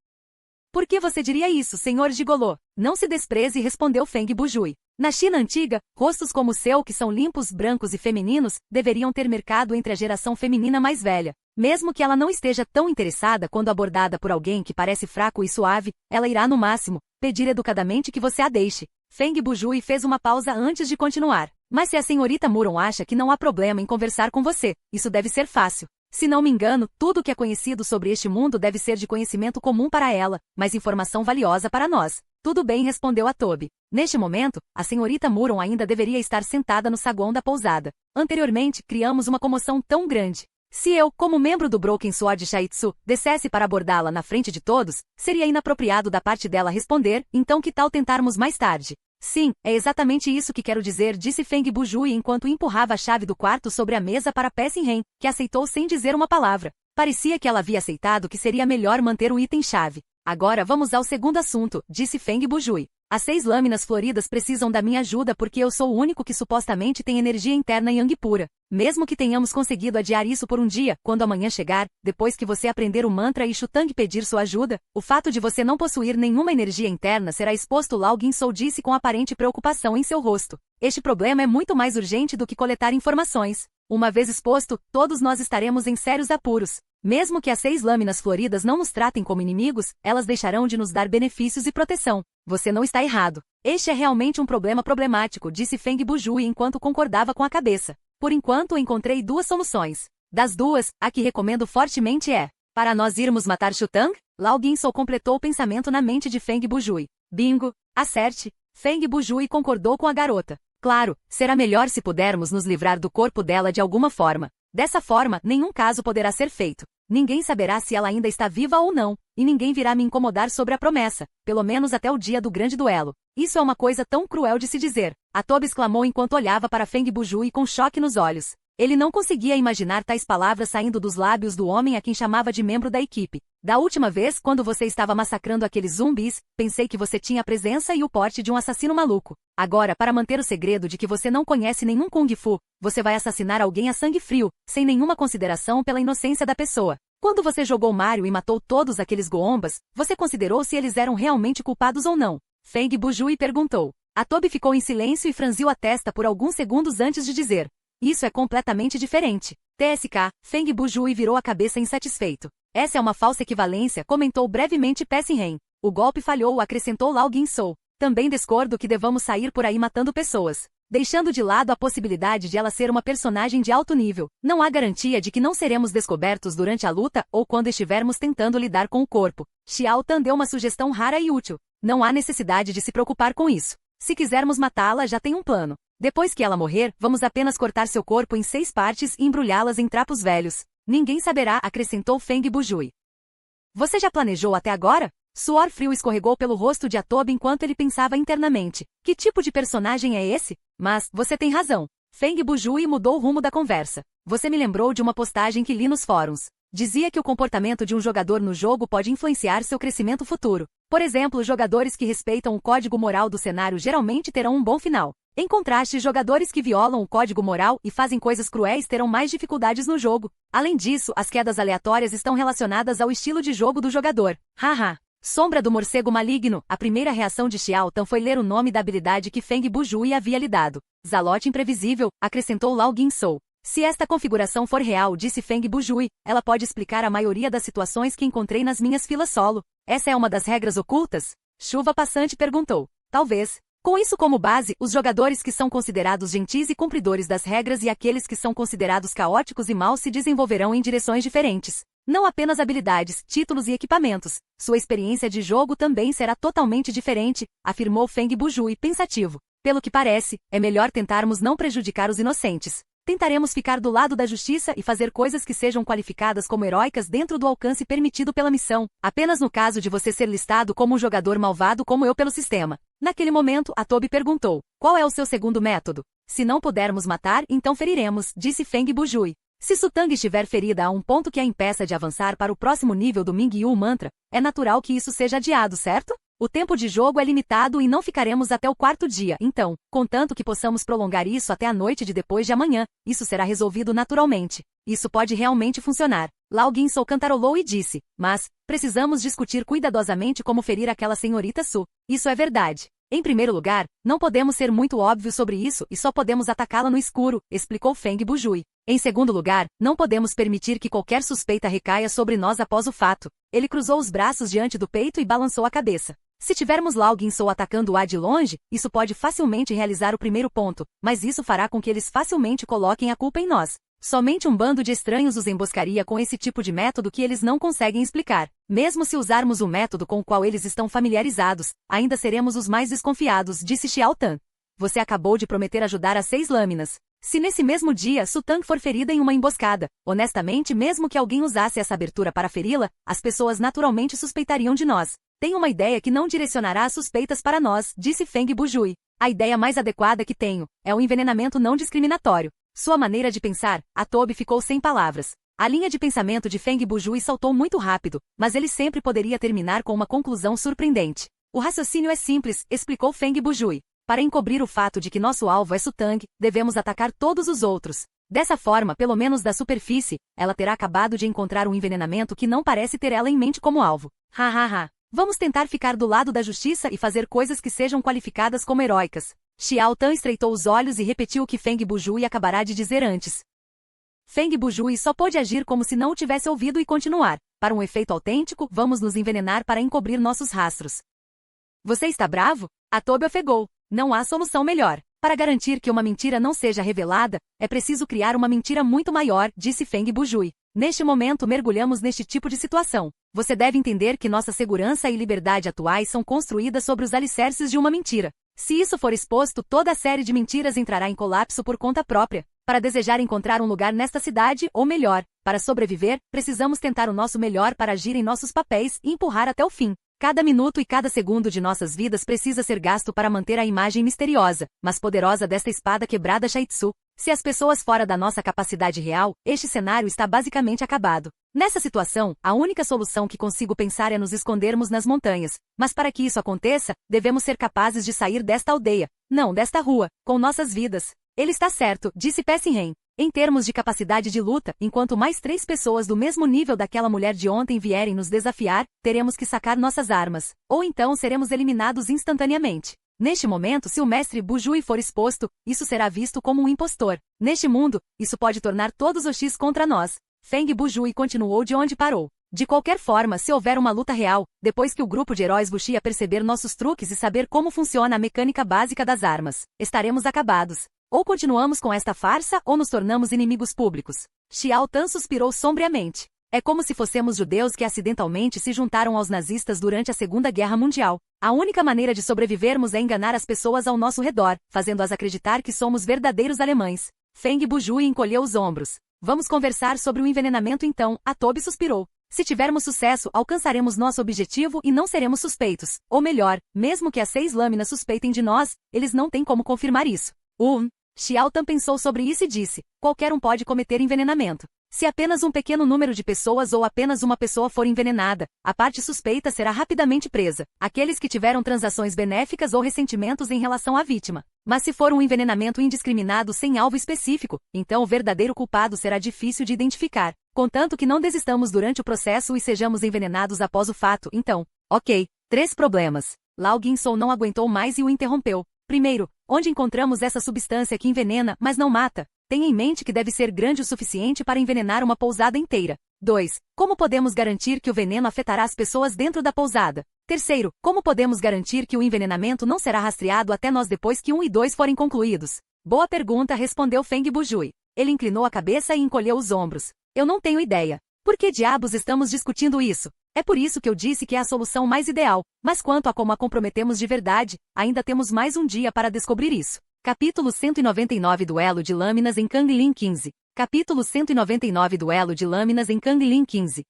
Por que você diria isso, senhor gigolô? Não se despreze, respondeu Feng Bujui. Na China antiga, rostos como o seu, que são limpos, brancos e femininos, deveriam ter mercado entre a geração feminina mais velha. Mesmo que ela não esteja tão interessada quando abordada por alguém que parece fraco e suave, ela irá no máximo pedir educadamente que você a deixe. Feng Bujui fez uma pausa antes de continuar. Mas se a senhorita Muron acha que não há problema em conversar com você, isso deve ser fácil. Se não me engano, tudo o que é conhecido sobre este mundo deve ser de conhecimento comum para ela, mas informação valiosa para nós. Tudo bem, respondeu a Toby. Neste momento, a senhorita Muron ainda deveria estar sentada no saguão da pousada. Anteriormente, criamos uma comoção tão grande. Se eu, como membro do Broken Sword Shaitsu, dessesse para abordá-la na frente de todos, seria inapropriado da parte dela responder, então que tal tentarmos mais tarde? Sim, é exatamente isso que quero dizer, disse Feng Bujui enquanto empurrava a chave do quarto sobre a mesa para Pessinhen, que aceitou sem dizer uma palavra. Parecia que ela havia aceitado que seria melhor manter o item-chave. Agora vamos ao segundo assunto, disse Feng Bujui. As 6 lâminas floridas precisam da minha ajuda porque eu sou o único que supostamente tem energia interna Yang pura. Mesmo que tenhamos conseguido adiar isso por um dia, quando amanhã chegar, depois que você aprender o mantra e Shutang pedir sua ajuda, o fato de você não possuir nenhuma energia interna será exposto, Lao Guinsou disse com aparente preocupação em seu rosto. Este problema é muito mais urgente do que coletar informações. Uma vez exposto, todos nós estaremos em sérios apuros. Mesmo que as 6 lâminas floridas não nos tratem como inimigos, elas deixarão de nos dar benefícios e proteção. Você não está errado. Este é realmente um problema problemático, disse Feng Bujui enquanto concordava com a cabeça. Por enquanto encontrei 2 soluções. Das 2, a que recomendo fortemente é: para nós irmos matar Shutang? Lao Guinsou completou o pensamento na mente de Feng Bujui. Bingo! Acerte! Feng Bujui concordou com a garota. Claro, será melhor se pudermos nos livrar do corpo dela de alguma forma. Dessa forma, nenhum caso poderá ser feito. Ninguém saberá se ela ainda está viva ou não, e ninguém virá me incomodar sobre a promessa, pelo menos até o dia do grande duelo. Isso é uma coisa tão cruel de se dizer. A Toby exclamou enquanto olhava para Feng Bujui com choque nos olhos. Ele não conseguia imaginar tais palavras saindo dos lábios do homem a quem chamava de membro da equipe. Da última vez, quando você estava massacrando aqueles zumbis, pensei que você tinha a presença e o porte de um assassino maluco. Agora, para manter o segredo de que você não conhece nenhum Kung Fu, você vai assassinar alguém a sangue frio, sem nenhuma consideração pela inocência da pessoa. Quando você jogou Mario e matou todos aqueles goombas, você considerou se eles eram realmente culpados ou não? Feng Bujui perguntou. A Toby ficou em silêncio e franziu a testa por alguns segundos antes de dizer. Isso é completamente diferente. TSK, Feng Bujui virou a cabeça insatisfeito. Essa é uma falsa equivalência, comentou brevemente Pessinhen. O golpe falhou, acrescentou Lao Guinsou. Também discordo que devamos sair por aí matando pessoas. Deixando de lado a possibilidade de ela ser uma personagem de alto nível, não há garantia de que não seremos descobertos durante a luta ou quando estivermos tentando lidar com o corpo. Xiao Tan deu uma sugestão rara e útil. Não há necessidade de se preocupar com isso. Se quisermos matá-la, já tem um plano. Depois que ela morrer, vamos apenas cortar seu corpo em 6 partes e embrulhá-las em trapos velhos. Ninguém saberá, acrescentou Feng Bujui. Você já planejou até agora? Suor frio escorregou pelo rosto de Atobe enquanto ele pensava internamente. Que tipo de personagem é esse? Mas, você tem razão. Feng Bujui mudou o rumo da conversa. Você me lembrou de uma postagem que li nos fóruns. Dizia que o comportamento de um jogador no jogo pode influenciar seu crescimento futuro. Por exemplo, jogadores que respeitam o código moral do cenário geralmente terão um bom final. Em contraste, jogadores que violam o código moral e fazem coisas cruéis terão mais dificuldades no jogo. Além disso, as quedas aleatórias estão relacionadas ao estilo de jogo do jogador. Haha. Sombra do morcego maligno. A primeira reação de Xiao Tan foi ler o nome da habilidade que Feng Bujui havia lhe dado. Zalote imprevisível, acrescentou Lao Guinsou. Se esta configuração for real, disse Feng Bujui, ela pode explicar a maioria das situações que encontrei nas minhas filas solo. Essa é uma das regras ocultas? Chuva Passante perguntou. Talvez. Com isso como base, os jogadores que são considerados gentis e cumpridores das regras e aqueles que são considerados caóticos e maus se desenvolverão em direções diferentes. Não apenas habilidades, títulos e equipamentos. Sua experiência de jogo também será totalmente diferente, afirmou Feng Bujui pensativo. Pelo que parece, é melhor tentarmos não prejudicar os inocentes. Tentaremos ficar do lado da justiça e fazer coisas que sejam qualificadas como heróicas dentro do alcance permitido pela missão, apenas no caso de você ser listado como um jogador malvado como eu pelo sistema. Naquele momento, Atobe perguntou, qual é o seu segundo método? Se não pudermos matar, então feriremos, disse Feng Bujui. Se Sutang estiver ferida a um ponto que a impeça de avançar para o próximo nível do Mingyu Mantra, é natural que isso seja adiado, certo? O tempo de jogo é limitado e não ficaremos até o 4º dia, então, contanto que possamos prolongar isso até a noite de depois de amanhã, isso será resolvido naturalmente. Isso pode realmente funcionar. Lao Guinsou cantarolou e disse, mas, precisamos discutir cuidadosamente como ferir aquela senhorita Su. Isso é verdade. Em primeiro lugar, não podemos ser muito óbvios sobre isso e só podemos atacá-la no escuro, explicou Feng Bujui. Em segundo lugar, não podemos permitir que qualquer suspeita recaia sobre nós após o fato. Ele cruzou os braços diante do peito e balançou a cabeça. Se tivermos Lao Guinsou atacando-a de longe, isso pode facilmente realizar o primeiro ponto, mas isso fará com que eles facilmente coloquem a culpa em nós. Somente um bando de estranhos os emboscaria com esse tipo de método que eles não conseguem explicar. Mesmo se usarmos o método com o qual eles estão familiarizados, ainda seremos os mais desconfiados, disse Xiao Tan. Você acabou de prometer ajudar as 6 lâminas. Se nesse mesmo dia Sutang for ferida em uma emboscada, honestamente mesmo que alguém usasse essa abertura para feri-la, as pessoas naturalmente suspeitariam de nós. Tenho uma ideia que não direcionará as suspeitas para nós, disse Feng Bujui. A ideia mais adequada que tenho é o envenenamento não discriminatório. Sua maneira de pensar, Atobe ficou sem palavras. A linha de pensamento de Feng Bujui saltou muito rápido, mas ele sempre poderia terminar com uma conclusão surpreendente. O raciocínio é simples, explicou Feng Bujui. Para encobrir o fato de que nosso alvo é Sutang, devemos atacar todos os outros. Dessa forma, pelo menos da superfície, ela terá acabado de encontrar um envenenamento que não parece ter ela em mente como alvo. Hahaha. Vamos tentar ficar do lado da justiça e fazer coisas que sejam qualificadas como heróicas. Xiao Tan estreitou os olhos e repetiu o que Feng Bujui acabará de dizer antes. Feng Bujui só pôde agir como se não o tivesse ouvido e continuar. Para um efeito autêntico, vamos nos envenenar para encobrir nossos rastros. Você está bravo? Atobe ofegou. Não há solução melhor. Para garantir que uma mentira não seja revelada, é preciso criar uma mentira muito maior, disse Feng Bujui. Neste momento mergulhamos neste tipo de situação. Você deve entender que nossa segurança e liberdade atuais são construídas sobre os alicerces de uma mentira. Se isso for exposto, toda a série de mentiras entrará em colapso por conta própria. Para desejar encontrar um lugar nesta cidade, ou melhor, para sobreviver, precisamos tentar o nosso melhor para agir em nossos papéis e empurrar até o fim. Cada minuto e cada segundo de nossas vidas precisa ser gasto para manter a imagem misteriosa, mas poderosa desta espada quebrada Shaitsu. Se as pessoas fora da nossa capacidade real, este cenário está basicamente acabado. Nessa situação, a única solução que consigo pensar é nos escondermos nas montanhas. Mas para que isso aconteça, devemos ser capazes de sair desta aldeia, não desta rua, com nossas vidas. Ele está certo, disse Pessinhen. Em termos de capacidade de luta, enquanto mais 3 pessoas do mesmo nível daquela mulher de ontem vierem nos desafiar, teremos que sacar nossas armas. Ou então seremos eliminados instantaneamente. Neste momento, se o mestre Bujui for exposto, isso será visto como um impostor. Neste mundo, isso pode tornar todos os X contra nós. Feng Bujui continuou de onde parou. De qualquer forma, se houver uma luta real, depois que o grupo de heróis Wuxia perceber nossos truques e saber como funciona a mecânica básica das armas, estaremos acabados. Ou continuamos com esta farsa ou nos tornamos inimigos públicos. Xiao Tan suspirou sombriamente. É como se fossemos judeus que acidentalmente se juntaram aos nazistas durante a Segunda Guerra Mundial. A única maneira de sobrevivermos é enganar as pessoas ao nosso redor, fazendo-as acreditar que somos verdadeiros alemães. Feng Bujui encolheu os ombros. Vamos conversar sobre o envenenamento então, a Tobi suspirou. Se tivermos sucesso, alcançaremos nosso objetivo e não seremos suspeitos. Ou melhor, mesmo que as 6 lâminas suspeitem de nós, eles não têm como confirmar isso. Xiao Tan pensou sobre isso e disse, qualquer um pode cometer envenenamento. Se apenas um pequeno número de pessoas ou apenas uma pessoa for envenenada, a parte suspeita será rapidamente presa, aqueles que tiveram transações benéficas ou ressentimentos em relação à vítima. Mas se for um envenenamento indiscriminado sem alvo específico, então o verdadeiro culpado será difícil de identificar. Contanto que não desistamos durante o processo e sejamos envenenados após o fato, então. Ok, 3 problemas. Lao Guinsou não aguentou mais e o interrompeu. Primeiro, onde encontramos essa substância que envenena, mas não mata? Tenha em mente que deve ser grande o suficiente para envenenar uma pousada inteira. 2. Como podemos garantir que o veneno afetará as pessoas dentro da pousada? Terceiro, como podemos garantir que o envenenamento não será rastreado até nós depois que 1 e 2 forem concluídos? Boa pergunta, respondeu Feng Bujui. Ele inclinou a cabeça e encolheu os ombros. Eu não tenho ideia. Por que diabos estamos discutindo isso? É por isso que eu disse que é a solução mais ideal, mas quanto a como a comprometemos de verdade, ainda temos mais um dia para descobrir isso. Capítulo 199 Duelo de Lâminas em Kanglin 15. Capítulo 199 Duelo de Lâminas em Kanglin 15.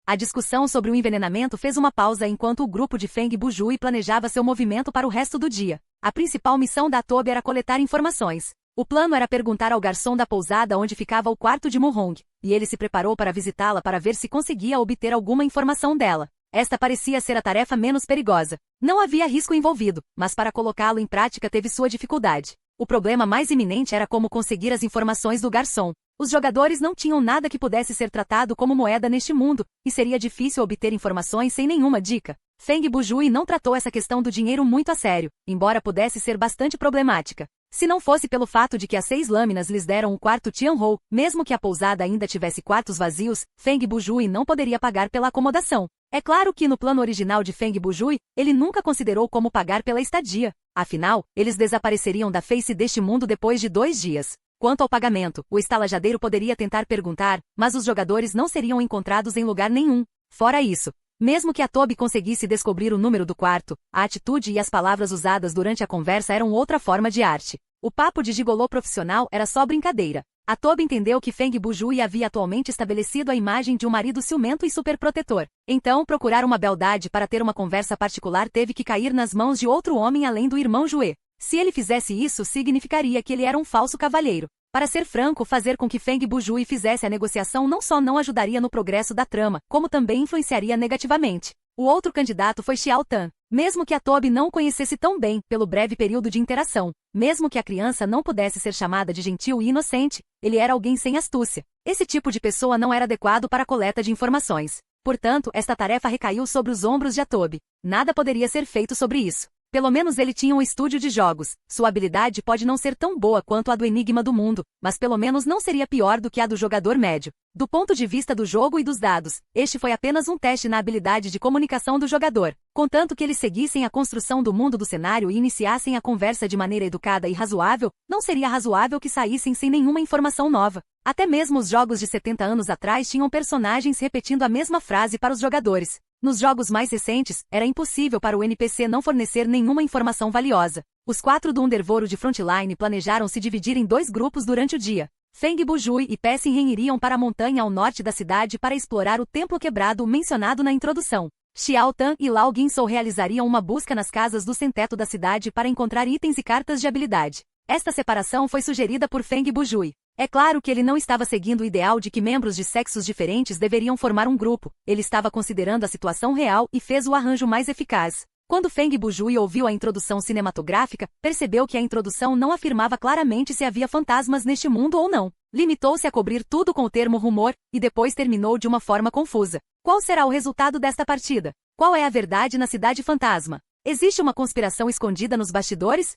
A discussão sobre o envenenamento fez uma pausa enquanto o grupo de Feng Bujui planejava seu movimento para o resto do dia. A principal missão da Tobi era coletar informações. O plano era perguntar ao garçom da pousada onde ficava o quarto de Muhong, e ele se preparou para visitá-la para ver se conseguia obter alguma informação dela. Esta parecia ser a tarefa menos perigosa. Não havia risco envolvido, mas para colocá-lo em prática teve sua dificuldade. O problema mais iminente era como conseguir as informações do garçom. Os jogadores não tinham nada que pudesse ser tratado como moeda neste mundo, e seria difícil obter informações sem nenhuma dica. Feng Bujui não tratou essa questão do dinheiro muito a sério, embora pudesse ser bastante problemática. Se não fosse pelo fato de que as 6 lâminas lhes deram o quarto Tianhou, mesmo que a pousada ainda tivesse quartos vazios, Feng Bujui não poderia pagar pela acomodação. É claro que no plano original de Feng Bujui, ele nunca considerou como pagar pela estadia. Afinal, eles desapareceriam da face deste mundo depois de 2 dias. Quanto ao pagamento, o estalajadeiro poderia tentar perguntar, mas os jogadores não seriam encontrados em lugar nenhum. Fora isso, mesmo que a Tobi conseguisse descobrir o número do quarto, a atitude e as palavras usadas durante a conversa eram outra forma de arte. O papo de gigolô profissional era só brincadeira. A Tobi entendeu que Feng Bujui havia atualmente estabelecido a imagem de um marido ciumento e superprotetor. Então, procurar uma beldade para ter uma conversa particular teve que cair nas mãos de outro homem além do irmão Jue. Se ele fizesse isso, significaria que ele era um falso cavalheiro. Para ser franco, fazer com que Feng Bujui fizesse a negociação não só não ajudaria no progresso da trama, como também influenciaria negativamente. O outro candidato foi Xiao Tan. Mesmo que a Tobi não o conhecesse tão bem, pelo breve período de interação, mesmo que a criança não pudesse ser chamada de gentil e inocente, ele era alguém sem astúcia. Esse tipo de pessoa não era adequado para a coleta de informações. Portanto, esta tarefa recaiu sobre os ombros de Tobi. Nada poderia ser feito sobre isso. Pelo menos ele tinha um estúdio de jogos. Sua habilidade pode não ser tão boa quanto a do Enigma do Mundo, mas pelo menos não seria pior do que a do jogador médio. Do ponto de vista do jogo e dos dados, este foi apenas um teste na habilidade de comunicação do jogador. Contanto que eles seguissem a construção do mundo do cenário e iniciassem a conversa de maneira educada e razoável, não seria razoável que saíssem sem nenhuma informação nova. Até mesmo os jogos de 70 anos atrás tinham personagens repetindo a mesma frase para os jogadores. Nos jogos mais recentes, era impossível para o NPC não fornecer nenhuma informação valiosa. Os 4 do Underworld de Frontline planejaram se dividir em 2 grupos durante o dia. Feng Bujui e Pessinhen iriam para a montanha ao norte da cidade para explorar o templo quebrado mencionado na introdução. Xiao Tan e Lao Guinsou realizariam uma busca nas casas do sem-teto da cidade para encontrar itens e cartas de habilidade. Esta separação foi sugerida por Feng Bujui. É claro que ele não estava seguindo o ideal de que membros de sexos diferentes deveriam formar um grupo, ele estava considerando a situação real e fez o arranjo mais eficaz. Quando Feng Bujui ouviu a introdução cinematográfica, percebeu que a introdução não afirmava claramente se havia fantasmas neste mundo ou não. Limitou-se a cobrir tudo com o termo rumor, e depois terminou de uma forma confusa. Qual será o resultado desta partida? Qual é a verdade na cidade fantasma? Existe uma conspiração escondida nos bastidores?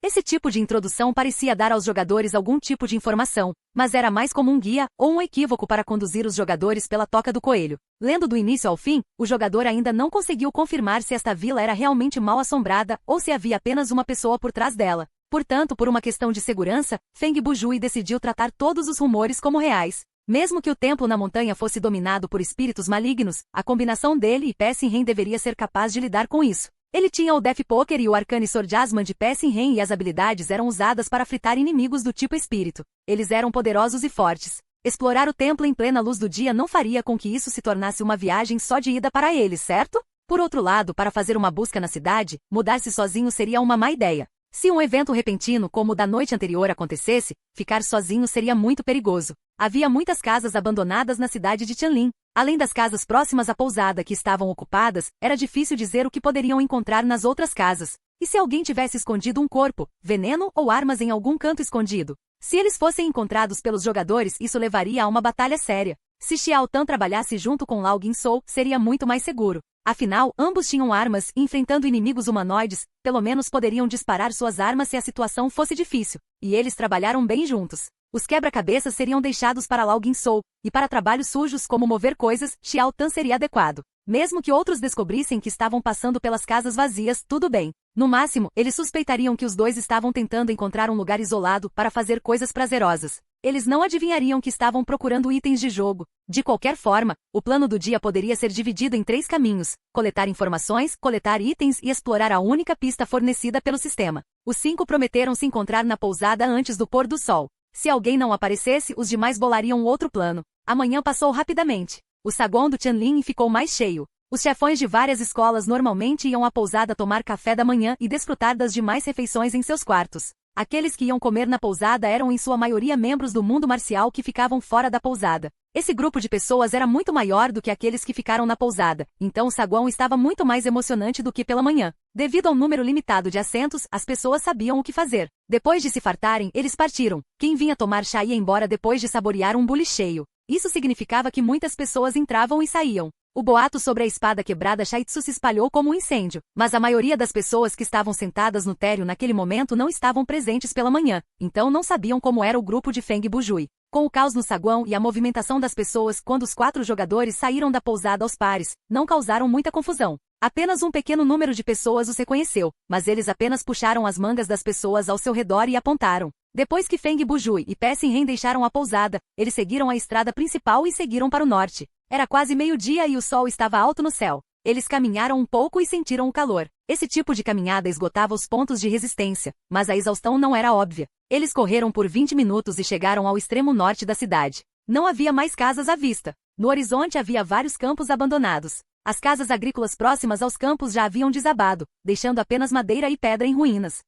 Esse tipo de introdução parecia dar aos jogadores algum tipo de informação, mas era mais como um guia ou um equívoco para conduzir os jogadores pela toca do coelho. Lendo do início ao fim, o jogador ainda não conseguiu confirmar se esta vila era realmente mal assombrada ou se havia apenas uma pessoa por trás dela. Portanto, por uma questão de segurança, Feng Bujui decidiu tratar todos os rumores como reais. Mesmo que o templo na montanha fosse dominado por espíritos malignos, a combinação dele e Pessinren deveria ser capaz de lidar com isso. Ele tinha o Death Poker e o Arcane Swordsman de Pessinren e as habilidades eram usadas para fritar inimigos do tipo espírito. Eles eram poderosos e fortes. Explorar o templo em plena luz do dia não faria com que isso se tornasse uma viagem só de ida para eles, certo? Por outro lado, para fazer uma busca na cidade, mudar-se sozinho seria uma má ideia. Se um evento repentino como o da noite anterior acontecesse, ficar sozinho seria muito perigoso. Havia muitas casas abandonadas na cidade de Tianlin. Além das casas próximas à pousada que estavam ocupadas, era difícil dizer o que poderiam encontrar nas outras casas. E se alguém tivesse escondido um corpo, veneno ou armas em algum canto escondido? Se eles fossem encontrados pelos jogadores, isso levaria a uma batalha séria. Se Xiao Tan trabalhasse junto com Lao Guinsou, seria muito mais seguro. Afinal, ambos tinham armas e, enfrentando inimigos humanoides, pelo menos poderiam disparar suas armas se a situação fosse difícil. E eles trabalharam bem juntos. Os quebra-cabeças seriam deixados para Lao Guinsou, e para trabalhos sujos como mover coisas, Xiao Tan seria adequado. Mesmo que outros descobrissem que estavam passando pelas casas vazias, tudo bem. No máximo, eles suspeitariam que os dois estavam tentando encontrar um lugar isolado para fazer coisas prazerosas. Eles não adivinhariam que estavam procurando itens de jogo. De qualquer forma, o plano do dia poderia ser dividido em 3 caminhos: coletar informações, coletar itens e explorar a única pista fornecida pelo sistema. Os 5 prometeram se encontrar na pousada antes do pôr do sol. Se alguém não aparecesse, os demais bolariam outro plano. A manhã passou rapidamente. O saguão do Tianlin ficou mais cheio. Os chefões de várias escolas normalmente iam à pousada tomar café da manhã e desfrutar das demais refeições em seus quartos. Aqueles que iam comer na pousada eram em sua maioria membros do mundo marcial que ficavam fora da pousada. Esse grupo de pessoas era muito maior do que aqueles que ficaram na pousada, então o saguão estava muito mais emocionante do que pela manhã. Devido ao número limitado de assentos, as pessoas sabiam o que fazer. Depois de se fartarem, eles partiram. Quem vinha tomar chá ia embora depois de saborear um bule cheio. Isso significava que muitas pessoas entravam e saíam. O boato sobre a espada quebrada Shaitsu se espalhou como um incêndio, mas a maioria das pessoas que estavam sentadas no térreo naquele momento não estavam presentes pela manhã, então não sabiam como era o grupo de Feng Bujui. Com o caos no saguão e a movimentação das pessoas quando os 4 jogadores saíram da pousada aos pares, não causaram muita confusão. Apenas um pequeno número de pessoas os reconheceu, mas eles apenas puxaram as mangas das pessoas ao seu redor e apontaram. Depois que Feng Bujui e Pessinren deixaram a pousada, eles seguiram a estrada principal e seguiram para o norte. Era quase meio-dia e o sol estava alto no céu. Eles caminharam um pouco e sentiram o calor. Esse tipo de caminhada esgotava os pontos de resistência, mas a exaustão não era óbvia. Eles correram por 20 minutos e chegaram ao extremo norte da cidade. Não havia mais casas à vista. No horizonte havia vários campos abandonados. As casas agrícolas próximas aos campos já haviam desabado, deixando apenas madeira e pedra em ruínas.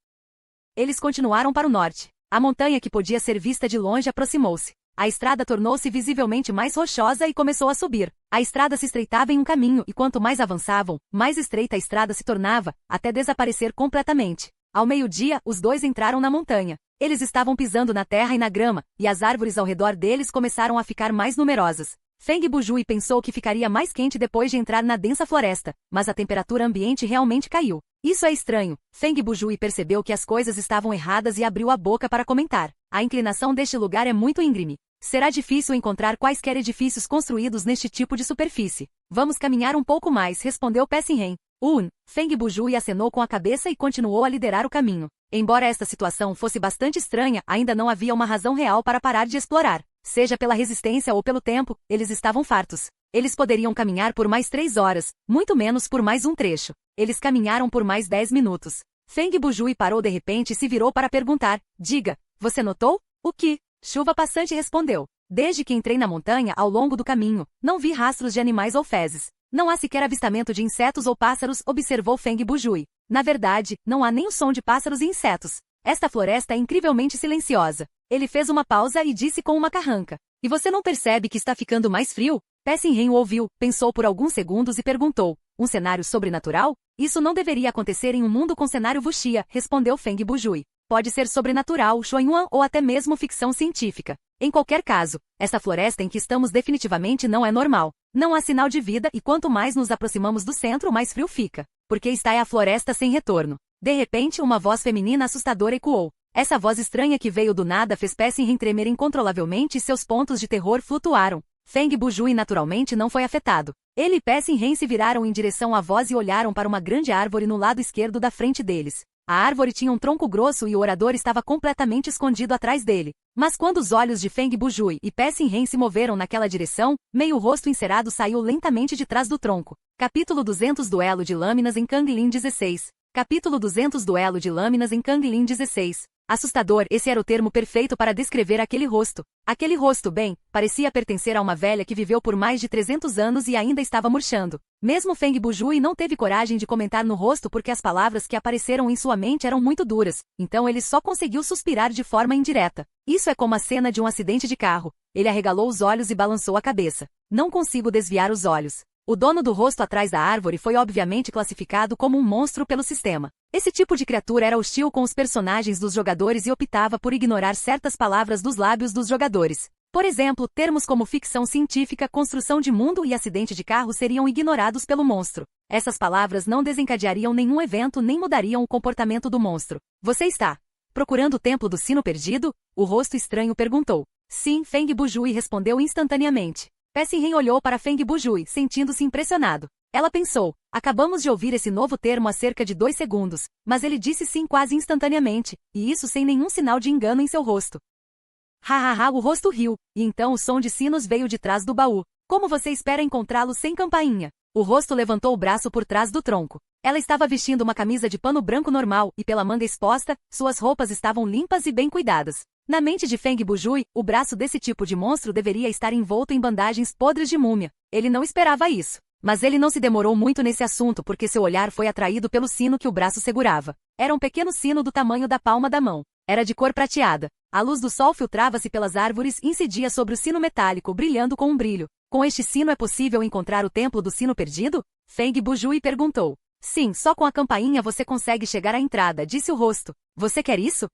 Eles continuaram para o norte. A montanha que podia ser vista de longe aproximou-se. A estrada tornou-se visivelmente mais rochosa e começou a subir. A estrada se estreitava em um caminho e quanto mais avançavam, mais estreita a estrada se tornava, até desaparecer completamente. Ao meio-dia, os dois entraram na montanha. Eles estavam pisando na terra e na grama, e as árvores ao redor deles começaram a ficar mais numerosas. Feng Bujui pensou que ficaria mais quente depois de entrar na densa floresta, mas a temperatura ambiente realmente caiu. Isso é estranho. Feng Bujui percebeu que as coisas estavam erradas e abriu a boca para comentar. A inclinação deste lugar é muito íngreme. Será difícil encontrar quaisquer edifícios construídos neste tipo de superfície. Vamos caminhar um pouco mais, respondeu Pessinren. Feng Bujui acenou com a cabeça e continuou a liderar o caminho. Embora esta situação fosse bastante estranha, ainda não havia uma razão real para parar de explorar. Seja pela resistência ou pelo tempo, eles estavam fartos. Eles poderiam caminhar por mais 3 horas, muito menos por mais um trecho. Eles caminharam por mais 10 minutos. Feng Bujui parou de repente e se virou para perguntar. Diga, você notou? O que? Chuva passante respondeu. Desde que entrei na montanha ao longo do caminho, não vi rastros de animais ou fezes. Não há sequer avistamento de insetos ou pássaros, observou Feng Bujui. Na verdade, não há nem o som de pássaros e insetos. Esta floresta é incrivelmente silenciosa. Ele fez uma pausa e disse com uma carranca. E você não percebe que está ficando mais frio? Pessinhen o ouviu, pensou por alguns segundos e perguntou. Um cenário sobrenatural? Isso não deveria acontecer em um mundo com cenário wuxia, respondeu Feng Bujui. Pode ser sobrenatural, Xuanyuan ou até mesmo ficção científica. Em qualquer caso, esta floresta em que estamos definitivamente não é normal. Não há sinal de vida e quanto mais nos aproximamos do centro, mais frio fica. Porque esta é a floresta sem retorno. De repente, uma voz feminina assustadora ecoou. Essa voz estranha que veio do nada fez Pessinhen tremer incontrolavelmente e seus pontos de terror flutuaram. Feng Bujui naturalmente não foi afetado. Ele e Pessinhen se viraram em direção à voz e olharam para uma grande árvore no lado esquerdo da frente deles. A árvore tinha um tronco grosso e o orador estava completamente escondido atrás dele. Mas quando os olhos de Feng Bujui e Pessinhen se moveram naquela direção, meio rosto encerado saiu lentamente de trás do tronco. Capítulo 200 Duelo de lâminas em Kanglin 16. Capítulo 200 Duelo de lâminas em Kanglin 16. Assustador, esse era o termo perfeito para descrever aquele rosto. Aquele rosto, bem, parecia pertencer a uma velha que viveu por mais de 300 anos e ainda estava murchando. Mesmo Feng Bujui não teve coragem de comentar no rosto porque as palavras que apareceram em sua mente eram muito duras, então ele só conseguiu suspirar de forma indireta. Isso é como a cena de um acidente de carro. Ele arregalou os olhos e balançou a cabeça. Não consigo desviar os olhos. O dono do rosto atrás da árvore foi obviamente classificado como um monstro pelo sistema. Esse tipo de criatura era hostil com os personagens dos jogadores e optava por ignorar certas palavras dos lábios dos jogadores. Por exemplo, termos como ficção científica, construção de mundo e acidente de carro seriam ignorados pelo monstro. Essas palavras não desencadeariam nenhum evento nem mudariam o comportamento do monstro. Você está procurando o templo do sino perdido? O rosto estranho perguntou. Sim, Feng Bujui respondeu instantaneamente. Pessinhen olhou para Feng Bujui, sentindo-se impressionado. Ela pensou, acabamos de ouvir esse novo termo há cerca de 2 segundos, mas ele disse sim quase instantaneamente, e isso sem nenhum sinal de engano em seu rosto. Hahaha, o rosto riu, e então o som de sinos veio de trás do baú. Como você espera encontrá-lo sem campainha? O rosto levantou o braço por trás do tronco. Ela estava vestindo uma camisa de pano branco normal e pela manga exposta, suas roupas estavam limpas e bem cuidadas. Na mente de Feng Bujui, o braço desse tipo de monstro deveria estar envolto em bandagens podres de múmia. Ele não esperava isso. Mas ele não se demorou muito nesse assunto porque seu olhar foi atraído pelo sino que o braço segurava. Era um pequeno sino do tamanho da palma da mão. Era de cor prateada. A luz do sol filtrava-se pelas árvores e incidia sobre o sino metálico, brilhando com um brilho. Com este sino é possível encontrar o templo do sino perdido? Feng Bujui perguntou. Sim, só com a campainha você consegue chegar à entrada, disse o rosto. Você quer isso?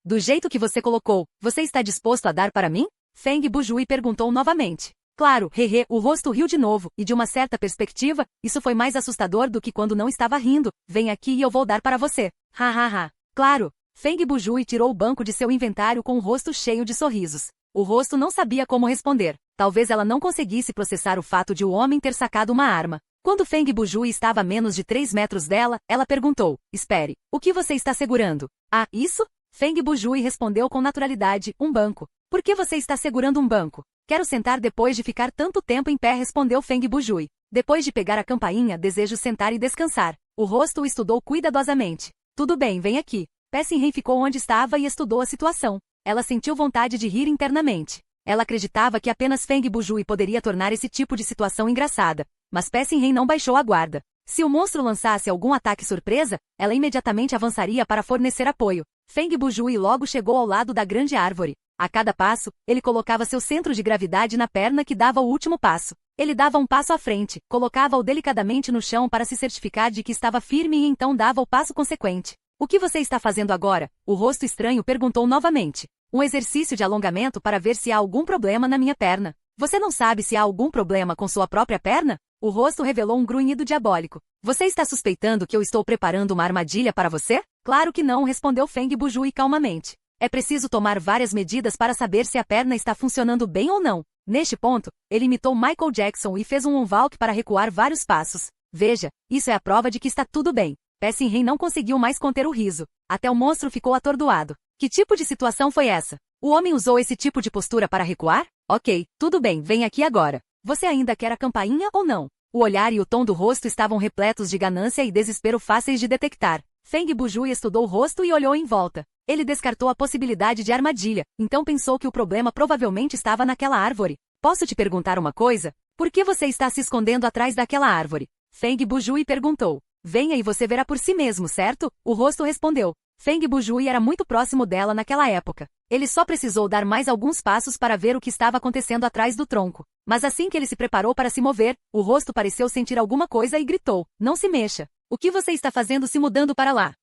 Do jeito que você colocou, você está disposto a dar para mim? Feng Bujui perguntou novamente. Claro, hehe, o rosto riu de novo, e de uma certa perspectiva, isso foi mais assustador do que quando não estava rindo. Vem aqui e eu vou dar para você. Hahaha. Claro. Feng Bujui tirou o banco de seu inventário com o rosto cheio de sorrisos. O rosto não sabia como responder. Talvez ela não conseguisse processar o fato de o homem ter sacado uma arma. Quando Feng Bujui estava a menos de 3 metros dela, ela perguntou, espere, o que você está segurando? Ah, isso? Feng Bujui respondeu com naturalidade, um banco. Por que você está segurando um banco? Quero sentar depois de ficar tanto tempo em pé, respondeu Feng Bujui. Depois de pegar a campainha, desejo sentar e descansar. O rosto o estudou cuidadosamente. Tudo bem, vem aqui. Pessinhen ficou onde estava e estudou a situação. Ela sentiu vontade de rir internamente. Ela acreditava que apenas Feng Bujui poderia tornar esse tipo de situação engraçada. Mas Pessinhen não baixou a guarda. Se o monstro lançasse algum ataque surpresa, ela imediatamente avançaria para fornecer apoio. Feng Bujui logo chegou ao lado da grande árvore. A cada passo, ele colocava seu centro de gravidade na perna que dava o último passo. Ele dava um passo à frente, colocava-o delicadamente no chão para se certificar de que estava firme e então dava o passo consequente. O que você está fazendo agora? O rosto estranho perguntou novamente. Um exercício de alongamento para ver se há algum problema na minha perna. Você não sabe se há algum problema com sua própria perna? O rosto revelou um grunhido diabólico. Você está suspeitando que eu estou preparando uma armadilha para você? Claro que não, respondeu Feng Bujui calmamente. É preciso tomar várias medidas para saber se a perna está funcionando bem ou não. Neste ponto, ele imitou Michael Jackson e fez um moonwalk para recuar vários passos. Veja, isso é a prova de que está tudo bem. Pessinhen não conseguiu mais conter o riso. Até o monstro ficou atordoado. Que tipo de situação foi essa? O homem usou esse tipo de postura para recuar? Ok, tudo bem, vem aqui agora. Você ainda quer a campainha ou não? O olhar e o tom do rosto estavam repletos de ganância e desespero fáceis de detectar. Feng Bujui estudou o rosto e olhou em volta. Ele descartou a possibilidade de armadilha, então pensou que o problema provavelmente estava naquela árvore. Posso te perguntar uma coisa? Por que você está se escondendo atrás daquela árvore? Feng Bujui perguntou. Venha e você verá por si mesmo, certo? O rosto respondeu. Feng Bujui era muito próximo dela naquela época. Ele só precisou dar mais alguns passos para ver o que estava acontecendo atrás do tronco. Mas assim que ele se preparou para se mover, o rosto pareceu sentir alguma coisa e gritou: "Não se mexa! O que você está fazendo se mudando para lá?"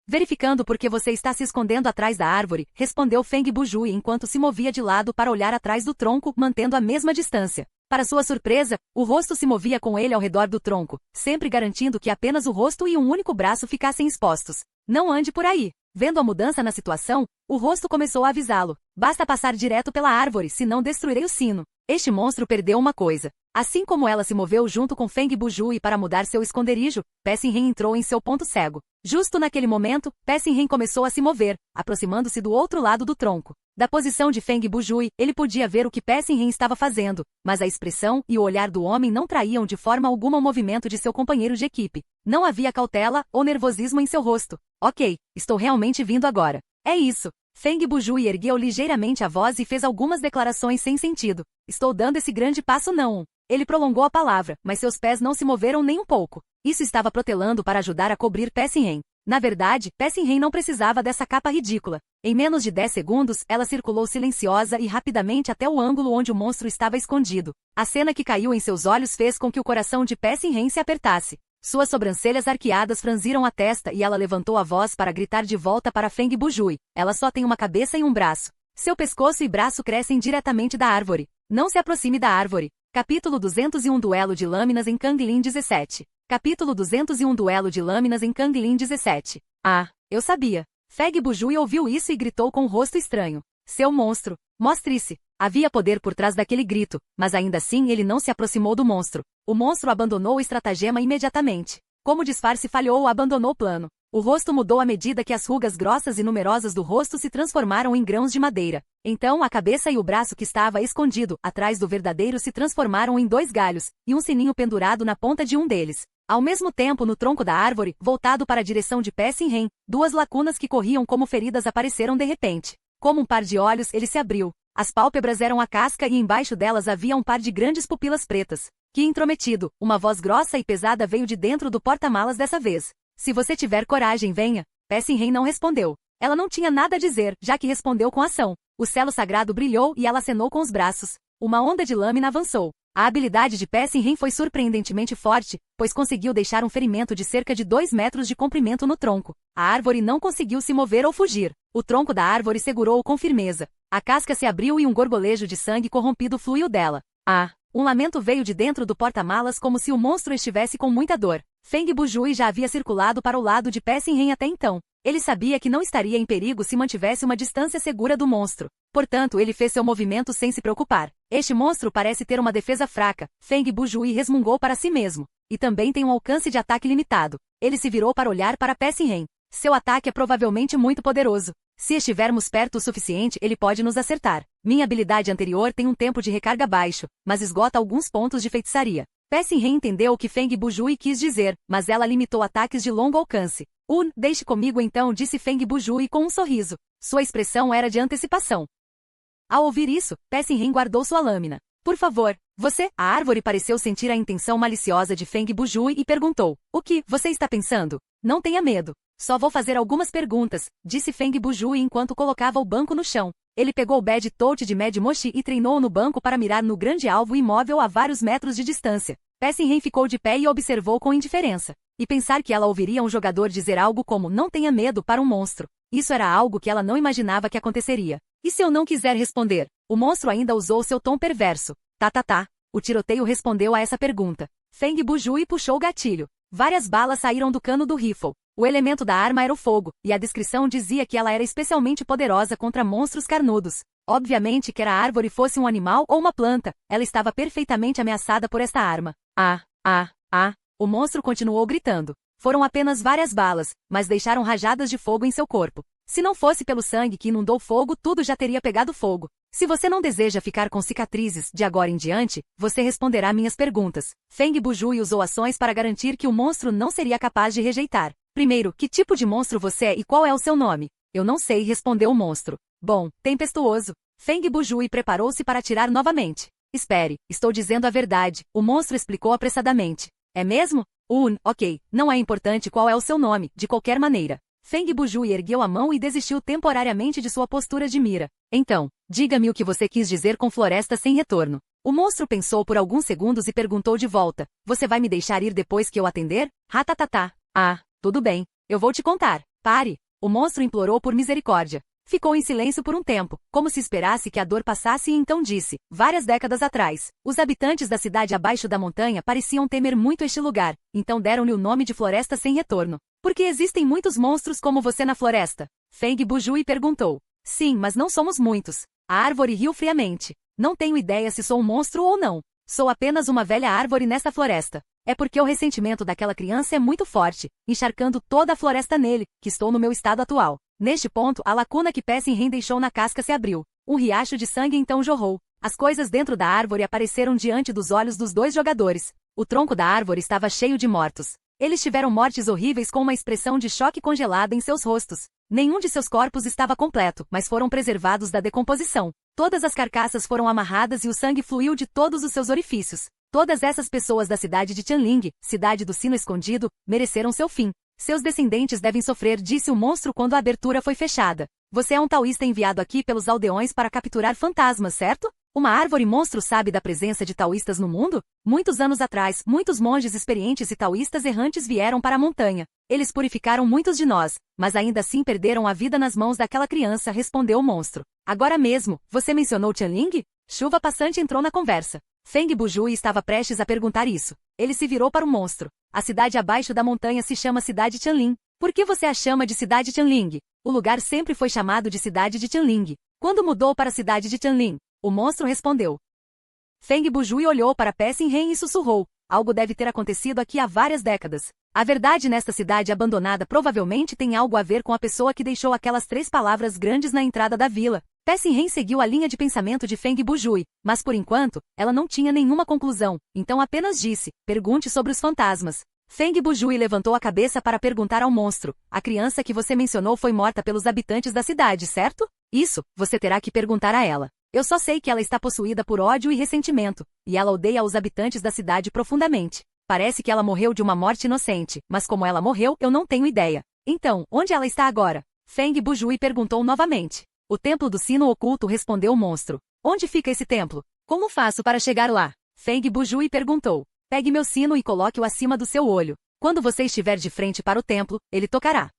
"Verificando por que você está se escondendo atrás da árvore", respondeu Feng Bujui enquanto se movia de lado para olhar atrás do tronco, mantendo a mesma distância. Para sua surpresa, o rosto se movia com ele ao redor do tronco, sempre garantindo que apenas o rosto e um único braço ficassem expostos. "Não ande por aí." Vendo a mudança na situação, o rosto começou a avisá-lo: "Basta passar direto pela árvore, senão destruirei o sino." Este monstro perdeu uma coisa. Assim como ela se moveu junto com Feng Bujui para mudar seu esconderijo, Pessinren entrou em seu ponto cego. Justo naquele momento, Pessinren começou a se mover, aproximando-se do outro lado do tronco. Da posição de Feng Bujui, ele podia ver o que Pessinren estava fazendo, mas a expressão e o olhar do homem não traíam de forma alguma o movimento de seu companheiro de equipe. Não havia cautela ou nervosismo em seu rosto. "Ok, estou realmente vindo agora." "É isso." Feng Bujui ergueu ligeiramente a voz e fez algumas declarações sem sentido. "Estou dando esse grande passo não." Ele prolongou a palavra, mas seus pés não se moveram nem um pouco. Isso estava protelando para ajudar a cobrir Pessinren. Na verdade, Pessinren não precisava dessa capa ridícula. Em menos de 10 segundos, ela circulou silenciosa e rapidamente até o ângulo onde o monstro estava escondido. A cena que caiu em seus olhos fez com que o coração de Pessinren se apertasse. Suas sobrancelhas arqueadas franziram a testa e ela levantou a voz para gritar de volta para Feng Bujui: "Ela só tem uma cabeça e um braço. Seu pescoço e braço crescem diretamente da árvore. Não se aproxime da árvore." Capítulo 201 Duelo de Lâminas em Kanglin 17. Capítulo 201 Duelo de Lâminas em Kanglin 17. "Ah, eu sabia." Feng Bujui ouviu isso e gritou com um rosto estranho: "Seu monstro, mostre-se." Havia poder por trás daquele grito, mas ainda assim ele não se aproximou do monstro. O monstro abandonou o estratagema imediatamente. Como disfarce falhou, abandonou o plano. O rosto mudou à medida que as rugas grossas e numerosas do rosto se transformaram em grãos de madeira. Então a cabeça e o braço que estava escondido atrás do verdadeiro se transformaram em 2 galhos, e um sininho pendurado na ponta de um deles. Ao mesmo tempo, no tronco da árvore, voltado para a direção de Pessinren, 2 lacunas que corriam como feridas apareceram de repente. Como um par de olhos, ele se abriu. As pálpebras eram a casca e embaixo delas havia um par de grandes pupilas pretas. Que intrometido! Uma voz grossa e pesada veio de dentro do porta-malas dessa vez. "Se você tiver coragem, venha." Pessinren não respondeu. Ela não tinha nada a dizer, já que respondeu com ação. O selo sagrado brilhou e ela acenou com os braços. Uma onda de lâmina avançou. A habilidade de Pessinren foi surpreendentemente forte, pois conseguiu deixar um ferimento de cerca de 2 metros de comprimento no tronco. A árvore não conseguiu se mover ou fugir. O tronco da árvore segurou-o com firmeza. A casca se abriu e um gorgolejo de sangue corrompido fluiu dela. "Ah!" Um lamento veio de dentro do porta-malas como se o monstro estivesse com muita dor. Feng Bujui já havia circulado para o lado de Pessinren até então. Ele sabia que não estaria em perigo se mantivesse uma distância segura do monstro. Portanto, ele fez seu movimento sem se preocupar. "Este monstro parece ter uma defesa fraca." Feng Bujui resmungou para si mesmo. "E também tem um alcance de ataque limitado." Ele se virou para olhar para Pessinren. "Seu ataque é provavelmente muito poderoso. Se estivermos perto o suficiente, ele pode nos acertar. Minha habilidade anterior tem um tempo de recarga baixo, mas esgota alguns pontos de feitiçaria." Pessinren entendeu o que Feng Bujui quis dizer, mas ela limitou ataques de longo alcance. Deixe comigo então", disse Feng Bujui com um sorriso. Sua expressão era de antecipação. Ao ouvir isso, Pessinren guardou sua lâmina. "Por favor, você..." A árvore pareceu sentir a intenção maliciosa de Feng Bujui e perguntou: "O que você está pensando?" "Não tenha medo. Só vou fazer algumas perguntas", disse Feng Bujui enquanto colocava o banco no chão. Ele pegou o Bad Touch de Mad Mochi e treinou no banco para mirar no grande alvo imóvel a vários metros de distância. Pessinren ficou de pé e observou com indiferença. E pensar que ela ouviria um jogador dizer algo como "não tenha medo" para um monstro. Isso era algo que ela não imaginava que aconteceria. "E se eu não quiser responder?" O monstro ainda usou seu tom perverso. Tá. O tiroteio respondeu a essa pergunta. Feng Bujui puxou o gatilho. Várias balas saíram do cano do rifle. O elemento da arma era o fogo, e a descrição dizia que ela era especialmente poderosa contra monstros carnudos. Obviamente, quer a árvore fosse um animal ou uma planta, ela estava perfeitamente ameaçada por esta arma. Ah! O monstro continuou gritando. Foram apenas várias balas, mas deixaram rajadas de fogo em seu corpo. Se não fosse pelo sangue que inundou fogo, tudo já teria pegado fogo. Se você não deseja ficar com cicatrizes de agora em diante, você responderá minhas perguntas. Feng Bujui usou ações para garantir que o monstro não seria capaz de rejeitar. Primeiro, que tipo de monstro você é e qual é o seu nome? Eu não sei, respondeu o monstro. Bom, tempestuoso. Feng Bujui preparou-se para atirar novamente. Espere, estou dizendo a verdade, o monstro explicou apressadamente. É mesmo? Ok, não é importante qual é o seu nome, de qualquer maneira. Feng Bujui ergueu a mão e desistiu temporariamente de sua postura de mira. Então, diga-me o que você quis dizer com floresta sem retorno. O monstro pensou por alguns segundos e perguntou de volta. Você vai me deixar ir depois que eu atender? Ratatatá. Ah, tudo bem. Eu vou te contar. Pare. O monstro implorou por misericórdia. Ficou em silêncio por um tempo, como se esperasse que a dor passasse e então disse, várias décadas atrás, os habitantes da cidade abaixo da montanha pareciam temer muito este lugar, então deram-lhe o nome de Floresta Sem Retorno. Porque existem muitos monstros como você na floresta? Feng Bujui perguntou. Sim, mas não somos muitos. A árvore riu friamente. Não tenho ideia se sou um monstro ou não. Sou apenas uma velha árvore nesta floresta. É porque o ressentimento daquela criança é muito forte, encharcando toda a floresta nele, que estou no meu estado atual. Neste ponto, a lacuna que Pessinhen deixou na casca se abriu. Um riacho de sangue então jorrou. As coisas dentro da árvore apareceram diante dos olhos dos dois jogadores. O tronco da árvore estava cheio de mortos. Eles tiveram mortes horríveis com uma expressão de choque congelada em seus rostos. Nenhum de seus corpos estava completo, mas foram preservados da decomposição. Todas as carcaças foram amarradas e o sangue fluiu de todos os seus orifícios. Todas essas pessoas da cidade de Tianling, cidade do sino escondido, mereceram seu fim. Seus descendentes devem sofrer, disse o monstro quando a abertura foi fechada. Você é um taoísta enviado aqui pelos aldeões para capturar fantasmas, certo? Uma árvore monstro sabe da presença de taoístas no mundo? Muitos anos atrás, muitos monges experientes e taoístas errantes vieram para a montanha. Eles purificaram muitos de nós, mas ainda assim perderam a vida nas mãos daquela criança, respondeu o monstro. Agora mesmo, você mencionou Tianling? Chuva passante entrou na conversa. Feng Bujui estava prestes a perguntar isso. Ele se virou para o monstro. A cidade abaixo da montanha se chama Cidade Tianling. Por que você a chama de Cidade Tianling? O lugar sempre foi chamado de Cidade de Tianling. Quando mudou para a Cidade de Tianling? O monstro respondeu. Feng Bujui olhou para Pessinhen e sussurrou. Algo deve ter acontecido aqui há várias décadas. A verdade nesta cidade abandonada provavelmente tem algo a ver com a pessoa que deixou aquelas 3 palavras grandes na entrada da vila. Pessinhen seguiu a linha de pensamento de Feng Bujui, mas por enquanto, ela não tinha nenhuma conclusão, então apenas disse, pergunte sobre os fantasmas. Feng Bujui levantou a cabeça para perguntar ao monstro, a criança que você mencionou foi morta pelos habitantes da cidade, certo? Isso, você terá que perguntar a ela. Eu só sei que ela está possuída por ódio e ressentimento, e ela odeia os habitantes da cidade profundamente. Parece que ela morreu de uma morte inocente, mas como ela morreu, eu não tenho ideia. Então, onde ela está agora? Feng Bujui perguntou novamente. O templo do sino oculto, respondeu o monstro. Onde fica esse templo? Como faço para chegar lá? Feng Bujui perguntou. Pegue meu sino e coloque-o acima do seu olho. Quando você estiver de frente para o templo, ele tocará.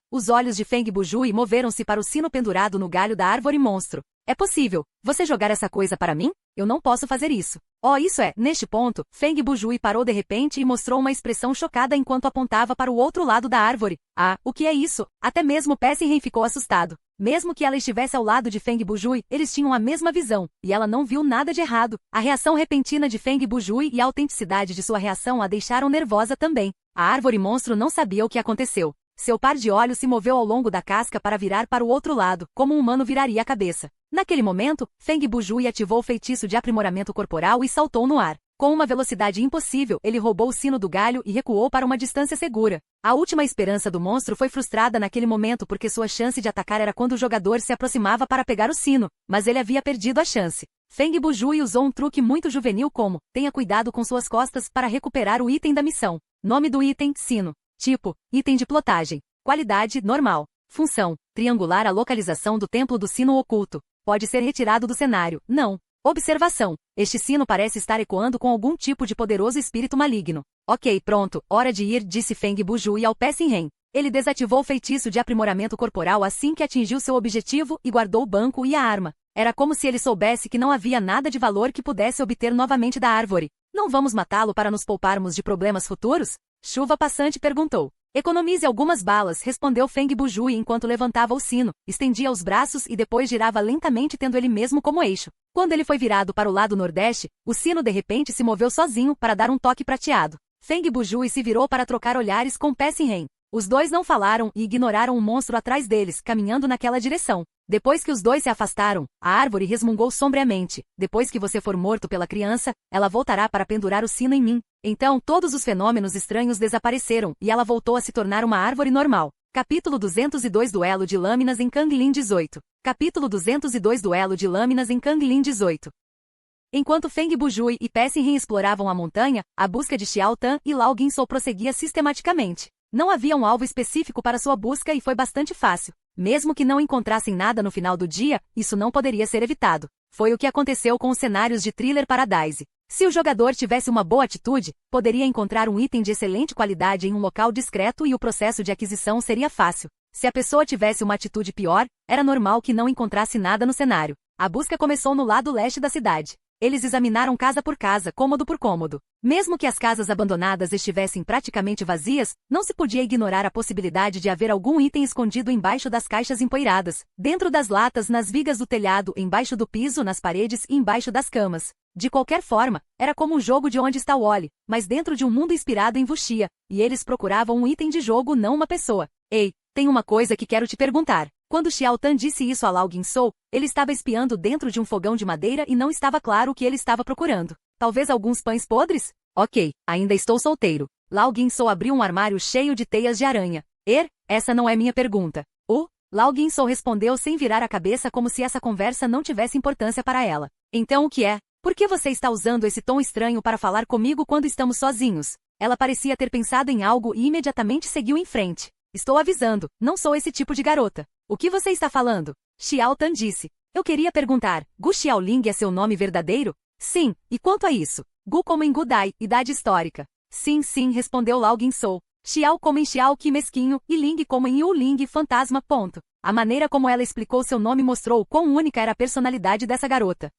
Os olhos de Feng Bujui moveram-se para o sino pendurado no galho da árvore monstro. É possível. Você jogar essa coisa para mim? Eu não posso fazer isso. Isso é. Neste ponto, Feng Bujui parou de repente e mostrou uma expressão chocada enquanto apontava para o outro lado da árvore. O que é isso? Até mesmo Pessinhen ficou assustado. Mesmo que ela estivesse ao lado de Feng Bujui, eles tinham a mesma visão, e ela não viu nada de errado. A reação repentina de Feng Bujui e a autenticidade de sua reação a deixaram nervosa também. A árvore monstro não sabia o que aconteceu. Seu par de olhos se moveu ao longo da casca para virar para o outro lado, como um humano viraria a cabeça. Naquele momento, Feng Bujui ativou o feitiço de aprimoramento corporal e saltou no ar. Com uma velocidade impossível, ele roubou o sino do galho e recuou para uma distância segura. A última esperança do monstro foi frustrada naquele momento porque sua chance de atacar era quando o jogador se aproximava para pegar o sino, mas ele havia perdido a chance. Feng Bujui usou um truque muito juvenil como, tenha cuidado com suas costas para recuperar o item da missão. Nome do item, sino. Tipo, item de plotagem. Qualidade, normal. Função, triangular a localização do templo do sino oculto. Pode ser retirado do cenário, não. Observação. Este sino parece estar ecoando com algum tipo de poderoso espírito maligno. Ok, pronto, hora de ir, disse Feng Bujui ao Pessinhen. Ele desativou o feitiço de aprimoramento corporal assim que atingiu seu objetivo e guardou o banco e a arma. Era como se ele soubesse que não havia nada de valor que pudesse obter novamente da árvore. Não vamos matá-lo para nos pouparmos de problemas futuros? Chuva passante perguntou. Economize algumas balas, respondeu Feng Bujui enquanto levantava o sino, estendia os braços e depois girava lentamente tendo ele mesmo como eixo. Quando ele foi virado para o lado nordeste, o sino de repente se moveu sozinho para dar um toque prateado. Feng Bujui se virou para trocar olhares com Pessinhen. Os dois não falaram e ignoraram o monstro atrás deles, caminhando naquela direção. Depois que os dois se afastaram, a árvore resmungou sombriamente. Depois que você for morto pela criança, ela voltará para pendurar o sino em mim. Então todos os fenômenos estranhos desapareceram e ela voltou a se tornar uma árvore normal. Capítulo 202 Duelo de lâminas em Kanglin 18. Capítulo 202 Duelo de lâminas em Kanglin 18. Enquanto Feng Bujui e Pessinhen exploravam a montanha, a busca de Xiao Tan e Lao Guinsou prosseguia sistematicamente. Não havia um alvo específico para sua busca e foi bastante fácil. Mesmo que não encontrassem nada no final do dia, isso não poderia ser evitado. Foi o que aconteceu com os cenários de Thriller Paradise. Se o jogador tivesse uma boa atitude, poderia encontrar um item de excelente qualidade em um local discreto e o processo de aquisição seria fácil. Se a pessoa tivesse uma atitude pior, era normal que não encontrasse nada no cenário. A busca começou no lado leste da cidade. Eles examinaram casa por casa, cômodo por cômodo. Mesmo que as casas abandonadas estivessem praticamente vazias, não se podia ignorar a possibilidade de haver algum item escondido embaixo das caixas empoeiradas, dentro das latas, nas vigas do telhado, embaixo do piso, nas paredes e embaixo das camas. De qualquer forma, era como um jogo de Onde Está Wally, mas dentro de um mundo inspirado em Wuxia, e eles procuravam um item de jogo, não uma pessoa. Ei, tem uma coisa que quero te perguntar. Quando Xiao Tan disse isso a Lao Guinsou, ele estava espiando dentro de um fogão de madeira e não estava claro o que ele estava procurando. Talvez alguns pães podres? Ok, ainda estou solteiro. Lao Guinsou abriu um armário cheio de teias de aranha. Essa não é minha pergunta. Lao Guinsou respondeu sem virar a cabeça como se essa conversa não tivesse importância para ela. Então o que é? Por que você está usando esse tom estranho para falar comigo quando estamos sozinhos? Ela parecia ter pensado em algo e imediatamente seguiu em frente. Estou avisando, não sou esse tipo de garota. O que você está falando? Xiao Tan disse. Eu queria perguntar, Gu Xiaoling é seu nome verdadeiro? Sim, e quanto a isso? Gu como em Gudai, idade histórica. Sim, respondeu Lao Guinsou. Xiao como em Xiao que mesquinho, e Ling como em Yu Ling fantasma. A maneira como ela explicou seu nome mostrou quão única era a personalidade dessa garota.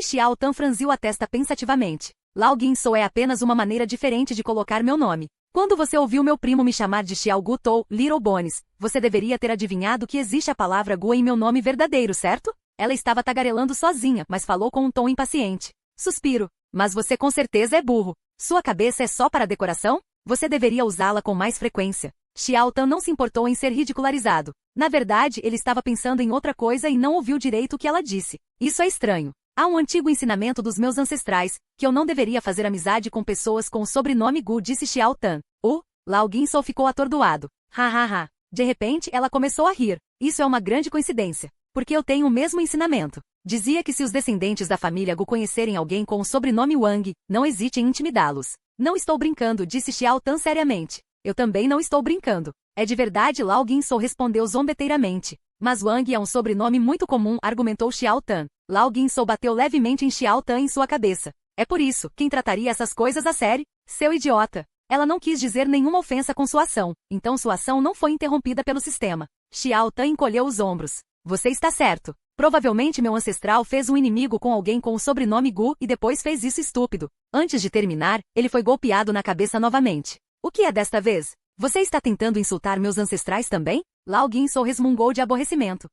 Xiao Tan franziu a testa pensativamente. Lao Guinsou é apenas uma maneira diferente de colocar meu nome. Quando você ouviu meu primo me chamar de Xiao Gu Tou, Little Bones, você deveria ter adivinhado que existe a palavra Gu em meu nome verdadeiro, certo? Ela estava tagarelando sozinha, mas falou com um tom impaciente. Suspiro. Mas você com certeza é burro. Sua cabeça é só para decoração? Você deveria usá-la com mais frequência. Xiao Tan não se importou em ser ridicularizado. Na verdade, ele estava pensando em outra coisa e não ouviu direito o que ela disse. Isso é estranho. Há um antigo ensinamento dos meus ancestrais, que eu não deveria fazer amizade com pessoas com o sobrenome Gu, disse Xiao Tan. Lao Guinsou ficou atordoado. De repente, ela começou a rir. Isso é uma grande coincidência, porque eu tenho o mesmo ensinamento. Dizia que se os descendentes da família Gu conhecerem alguém com o sobrenome Wang, não hesite em intimidá-los. Não estou brincando, disse Xiao Tan seriamente. Eu também não estou brincando. É de verdade, Lao Guinsou respondeu zombeteiramente. Mas Wang é um sobrenome muito comum, argumentou Xiao Tan. Lao Guinsou bateu levemente em Xiao Tan em sua cabeça. É por isso, quem trataria essas coisas a sério? Seu idiota. Ela não quis dizer nenhuma ofensa com sua ação, então sua ação não foi interrompida pelo sistema. Xiao Tan encolheu os ombros. Você está certo. Provavelmente meu ancestral fez um inimigo com alguém com o sobrenome Gu e depois fez isso estúpido. Antes de terminar, ele foi golpeado na cabeça novamente. O que é desta vez? Você está tentando insultar meus ancestrais também? Lao Guinsou resmungou de aborrecimento.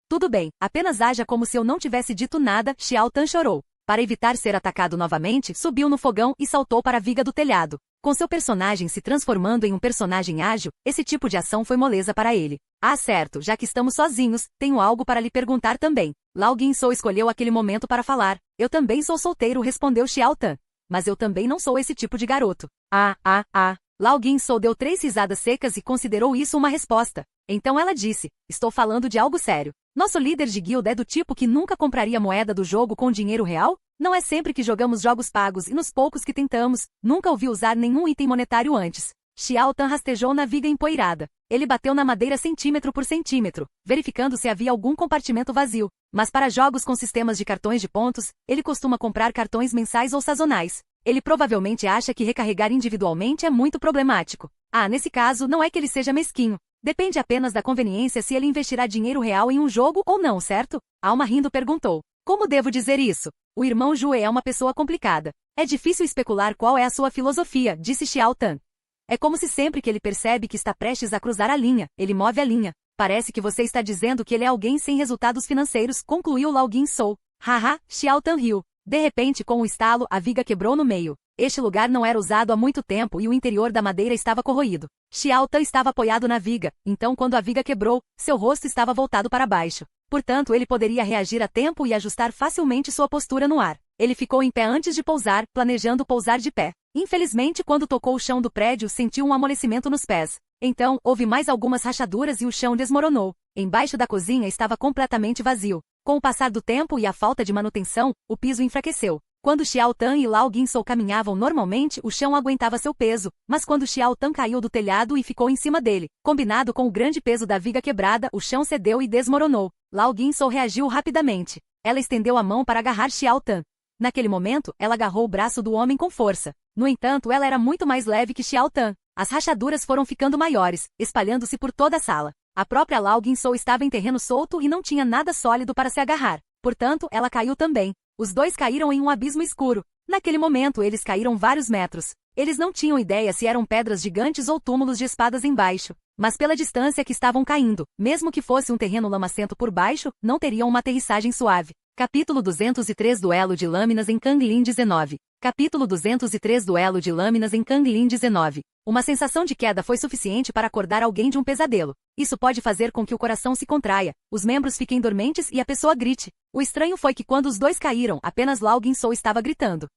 Tudo bem, apenas haja como se eu não tivesse dito nada, Xiao Tan chorou. Para evitar ser atacado novamente, subiu no fogão e saltou para a viga do telhado. Com seu personagem se transformando em um personagem ágil, esse tipo de ação foi moleza para ele. Ah, certo, já que estamos sozinhos, tenho algo para lhe perguntar também. Lao Guinsou escolheu aquele momento para falar. Eu também sou solteiro, respondeu Xiao Tan. Mas eu também não sou esse tipo de garoto. Lao Guinsou deu 3 risadas secas e considerou isso uma resposta. Então ela disse, estou falando de algo sério. Nosso líder de guilda é do tipo que nunca compraria moeda do jogo com dinheiro real? Não é sempre que jogamos jogos pagos e nos poucos que tentamos, nunca ouvi usar nenhum item monetário antes. Xiao Tan rastejou na viga empoeirada. Ele bateu na madeira centímetro por centímetro, verificando se havia algum compartimento vazio. Mas para jogos com sistemas de cartões de pontos, ele costuma comprar cartões mensais ou sazonais. Ele provavelmente acha que recarregar individualmente é muito problemático. Nesse caso, não é que ele seja mesquinho. Depende apenas da conveniência se ele investirá dinheiro real em um jogo ou não, certo? Alma rindo perguntou. Como devo dizer isso? O irmão Jue é uma pessoa complicada. É difícil especular qual é a sua filosofia, disse Xiao Tan. É como se sempre que ele percebe que está prestes a cruzar a linha, ele move a linha. Parece que você está dizendo que ele é alguém sem resultados financeiros, concluiu Lao Guinsou. Xiao Tan riu. De repente, com um estalo, a viga quebrou no meio. Este lugar não era usado há muito tempo e o interior da madeira estava corroído. Xiao Tan estava apoiado na viga, então quando a viga quebrou, seu rosto estava voltado para baixo. Portanto, ele poderia reagir a tempo e ajustar facilmente sua postura no ar. Ele ficou em pé antes de pousar, planejando pousar de pé. Infelizmente, quando tocou o chão do prédio, sentiu um amolecimento nos pés. Então, houve mais algumas rachaduras e o chão desmoronou. Embaixo da cozinha estava completamente vazio. Com o passar do tempo e a falta de manutenção, o piso enfraqueceu. Quando Xiao Tan e Lao Ginsou caminhavam normalmente, o chão aguentava seu peso, mas quando Xiao Tan caiu do telhado e ficou em cima dele, combinado com o grande peso da viga quebrada, o chão cedeu e desmoronou. Lao Ginsou reagiu rapidamente. Ela estendeu a mão para agarrar Xiao Tan. Naquele momento, ela agarrou o braço do homem com força. No entanto, ela era muito mais leve que Xiao Tan. As rachaduras foram ficando maiores, espalhando-se por toda a sala. A própria Lao Ginsou estava em terreno solto e não tinha nada sólido para se agarrar. Portanto, ela caiu também. Os dois caíram em um abismo escuro. Naquele momento, eles caíram vários metros. Eles não tinham ideia se eram pedras gigantes ou túmulos de espadas embaixo. Mas pela distância que estavam caindo, mesmo que fosse um terreno lamacento por baixo, não teriam uma aterrissagem suave. Capítulo 203 Duelo de lâminas em Kanglin 19. Capítulo 203 Duelo de lâminas em Kanglin 19. Uma sensação de queda foi suficiente para acordar alguém de um pesadelo. Isso pode fazer com que o coração se contraia, os membros fiquem dormentes e a pessoa grite. O estranho foi que quando os dois caíram, apenas Lao Ginsou estava gritando.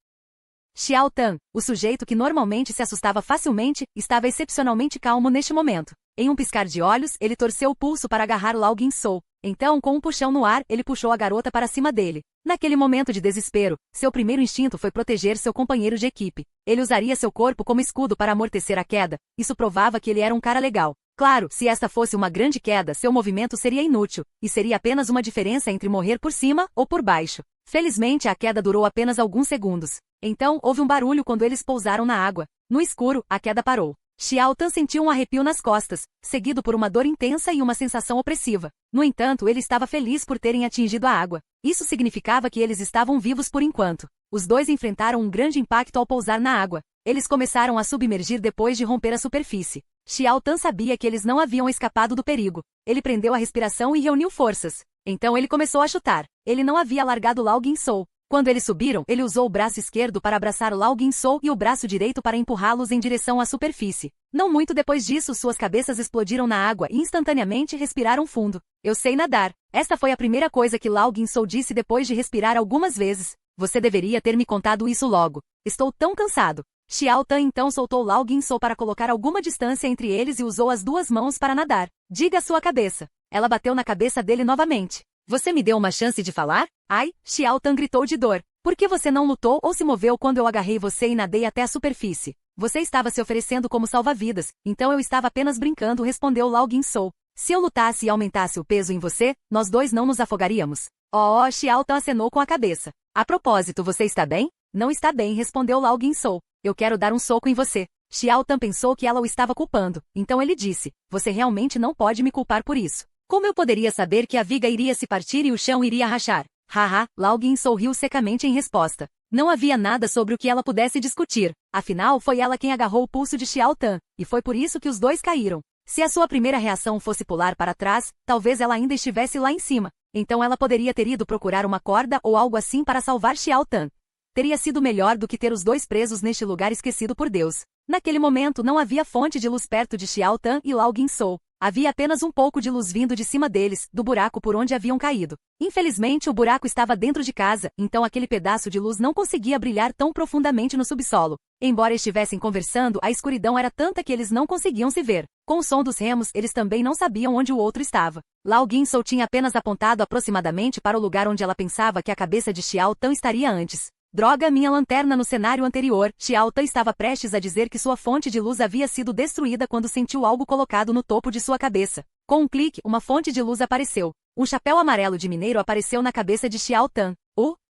Xiao Tan, o sujeito que normalmente se assustava facilmente, estava excepcionalmente calmo neste momento. Em um piscar de olhos, ele torceu o pulso para agarrar Lao Ginsou. Então, com um puxão no ar, ele puxou a garota para cima dele. Naquele momento de desespero, seu primeiro instinto foi proteger seu companheiro de equipe. Ele usaria seu corpo como escudo para amortecer a queda. Isso provava que ele era um cara legal. Claro, se esta fosse uma grande queda, seu movimento seria inútil, e seria apenas uma diferença entre morrer por cima ou por baixo. Felizmente, a queda durou apenas alguns segundos. Então, houve um barulho quando eles pousaram na água. No escuro, a queda parou. Xiao Tan sentiu um arrepio nas costas, seguido por uma dor intensa e uma sensação opressiva. No entanto, ele estava feliz por terem atingido a água. Isso significava que eles estavam vivos por enquanto. Os dois enfrentaram um grande impacto ao pousar na água. Eles começaram a submergir depois de romper a superfície. Xiao Tan sabia que eles não haviam escapado do perigo. Ele prendeu a respiração e reuniu forças. Então ele começou a chutar. Ele não havia largado Lao Ginsou. Quando eles subiram, ele usou o braço esquerdo para abraçar Lao Ginsou e o braço direito para empurrá-los em direção à superfície. Não muito depois disso, suas cabeças explodiram na água e instantaneamente respiraram fundo. Eu sei nadar. Esta foi a primeira coisa que Lao Ginsou disse depois de respirar algumas vezes. Você deveria ter me contado isso logo. Estou tão cansado. Xiao Tan então soltou Lao Ginsou para colocar alguma distância entre eles e usou as duas mãos para nadar. Diga a sua cabeça. Ela bateu na cabeça dele novamente. Você me deu uma chance de falar? Ai, Xiao Tan gritou de dor. Por que você não lutou ou se moveu quando eu agarrei você e nadei até a superfície? Você estava se oferecendo como salva-vidas, então eu estava apenas brincando, respondeu Lao Ginsou. Se eu lutasse e aumentasse o peso em você, nós dois não nos afogaríamos. Oh, Xiao Tan acenou com a cabeça. A propósito, você está bem? Não está bem, respondeu Lao Ginsou. Eu quero dar um soco em você. Xiao Tan pensou que ela o estava culpando, então ele disse, você realmente não pode me culpar por isso. Como eu poderia saber que a viga iria se partir e o chão iria rachar? Haha, Lao Ginsou riu secamente em resposta. Não havia nada sobre o que ela pudesse discutir. Afinal, foi ela quem agarrou o pulso de Xiao Tan, e foi por isso que os dois caíram. Se a sua primeira reação fosse pular para trás, talvez ela ainda estivesse lá em cima. Então ela poderia ter ido procurar uma corda ou algo assim para salvar Xiao Tan. Teria sido melhor do que ter os dois presos neste lugar esquecido por Deus. Naquele momento não havia fonte de luz perto de Xiao Tan e Lao Ginsou. Havia apenas um pouco de luz vindo de cima deles, do buraco por onde haviam caído. Infelizmente o buraco estava dentro de casa, então aquele pedaço de luz não conseguia brilhar tão profundamente no subsolo. Embora estivessem conversando, a escuridão era tanta que eles não conseguiam se ver. Com o som dos remos, eles também não sabiam onde o outro estava. Lao Ginsou tinha apenas apontado aproximadamente para o lugar onde ela pensava que a cabeça de Xiao Tan estaria antes. Droga, minha lanterna no cenário anterior. Xiao Tan estava prestes a dizer que sua fonte de luz havia sido destruída quando sentiu algo colocado no topo de sua cabeça. Com um clique, uma fonte de luz apareceu. Um chapéu amarelo de mineiro apareceu na cabeça de Xiao Tan.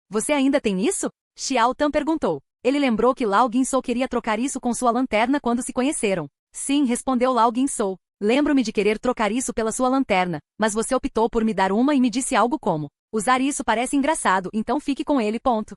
Você ainda tem isso? Xiao Tan perguntou. Ele lembrou que Lao Ginsou queria trocar isso com sua lanterna quando se conheceram. Sim, respondeu Lao Ginsou. Lembro-me de querer trocar isso pela sua lanterna, mas você optou por me dar uma e me disse algo como: usar isso parece engraçado, então fique com ele, ponto.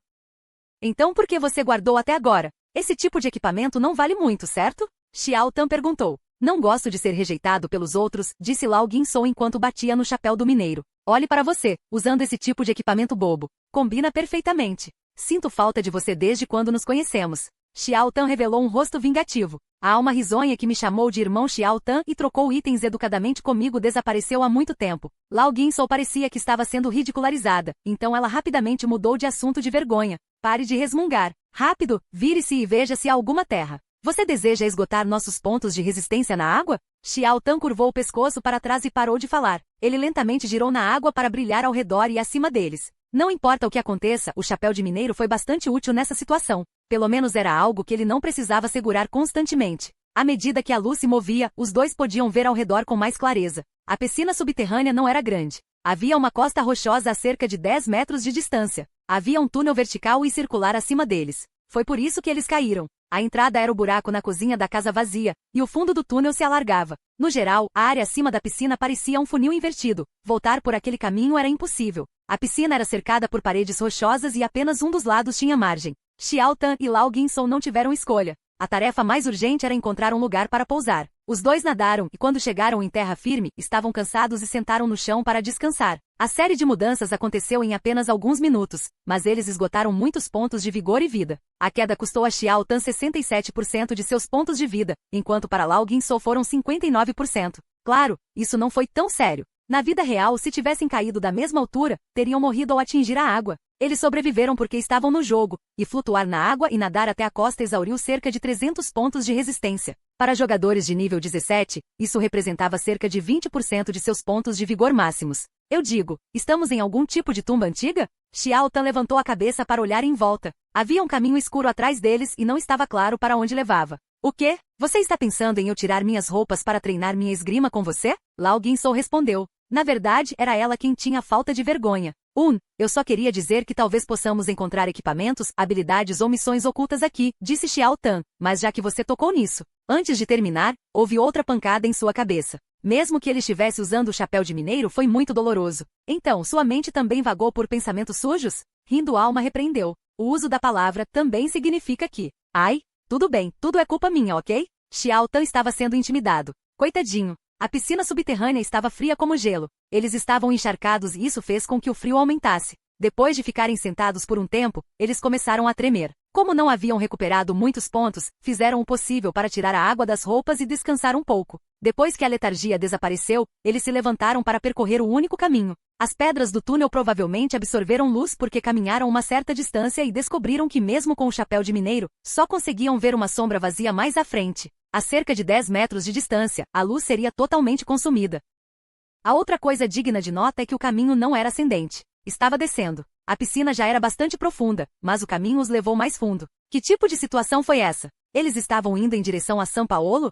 Então por que você guardou até agora? Esse tipo de equipamento não vale muito, certo? Xiao Tan perguntou. Não gosto de ser rejeitado pelos outros, disse Lao Ginsou enquanto batia no chapéu do mineiro. Olhe para você, usando esse tipo de equipamento bobo. Combina perfeitamente. Sinto falta de você desde quando nos conhecemos. Xiao Tan revelou um rosto vingativo. A alma risonha que me chamou de irmão Xiao Tan e trocou itens educadamente comigo desapareceu há muito tempo. Lao Ginsou parecia que estava sendo ridicularizada, então ela rapidamente mudou de assunto de vergonha. Pare de resmungar. Rápido, vire-se e veja se há alguma terra. Você deseja esgotar nossos pontos de resistência na água? Xiao Tan curvou o pescoço para trás e parou de falar. Ele lentamente girou na água para brilhar ao redor e acima deles. Não importa o que aconteça, o chapéu de mineiro foi bastante útil nessa situação. Pelo menos era algo que ele não precisava segurar constantemente. À medida que a luz se movia, os dois podiam ver ao redor com mais clareza. A piscina subterrânea não era grande. Havia uma costa rochosa a cerca de 10 metros de distância. Havia um túnel vertical e circular acima deles. Foi por isso que eles caíram. A entrada era o buraco na cozinha da casa vazia, e o fundo do túnel se alargava. No geral, a área acima da piscina parecia um funil invertido. Voltar por aquele caminho era impossível. A piscina era cercada por paredes rochosas e apenas um dos lados tinha margem. Xiao Tan e Lao Guinso não tiveram escolha. A tarefa mais urgente era encontrar um lugar para pousar. Os dois nadaram e quando chegaram em terra firme, estavam cansados e sentaram no chão para descansar. A série de mudanças aconteceu em apenas alguns minutos, mas eles esgotaram muitos pontos de vigor e vida. A queda custou a Xiao Tan 67% de seus pontos de vida, enquanto para Lao Guinso foram 59%. Claro, isso não foi tão sério. Na vida real, se tivessem caído da mesma altura, teriam morrido ao atingir a água. Eles sobreviveram porque estavam no jogo, e flutuar na água e nadar até a costa exauriu cerca de 300 pontos de resistência. Para jogadores de nível 17, isso representava cerca de 20% de seus pontos de vigor máximos. Eu digo, estamos em algum tipo de tumba antiga? Xiao Tan levantou a cabeça para olhar em volta. Havia um caminho escuro atrás deles e não estava claro para onde levava. O quê? Você está pensando em eu tirar minhas roupas para treinar minha esgrima com você? Lao Guinso respondeu. Na verdade, era ela quem tinha falta de vergonha. Eu só queria dizer que talvez possamos encontrar equipamentos, habilidades ou missões ocultas aqui, disse Xiao Tan, mas já que você tocou nisso. Antes de terminar, houve outra pancada em sua cabeça. Mesmo que ele estivesse usando o chapéu de mineiro foi muito doloroso. Então, sua mente também vagou por pensamentos sujos? Rindo, Alma repreendeu. O uso da palavra também significa que... Ai, tudo bem, tudo é culpa minha, ok? Xiao Tan estava sendo intimidado. Coitadinho. A piscina subterrânea estava fria como gelo. Eles estavam encharcados e isso fez com que o frio aumentasse. Depois de ficarem sentados por um tempo, eles começaram a tremer. Como não haviam recuperado muitos pontos, fizeram o possível para tirar a água das roupas e descansar um pouco. Depois que a letargia desapareceu, eles se levantaram para percorrer o único caminho. As pedras do túnel provavelmente absorveram luz porque caminharam uma certa distância e descobriram que mesmo com o chapéu de mineiro, só conseguiam ver uma sombra vazia mais à frente. A cerca de 10 metros de distância, a luz seria totalmente consumida. A outra coisa digna de nota é que o caminho não era ascendente. Estava descendo. A piscina já era bastante profunda, mas o caminho os levou mais fundo. Que tipo de situação foi essa? Eles estavam indo em direção a São Paulo?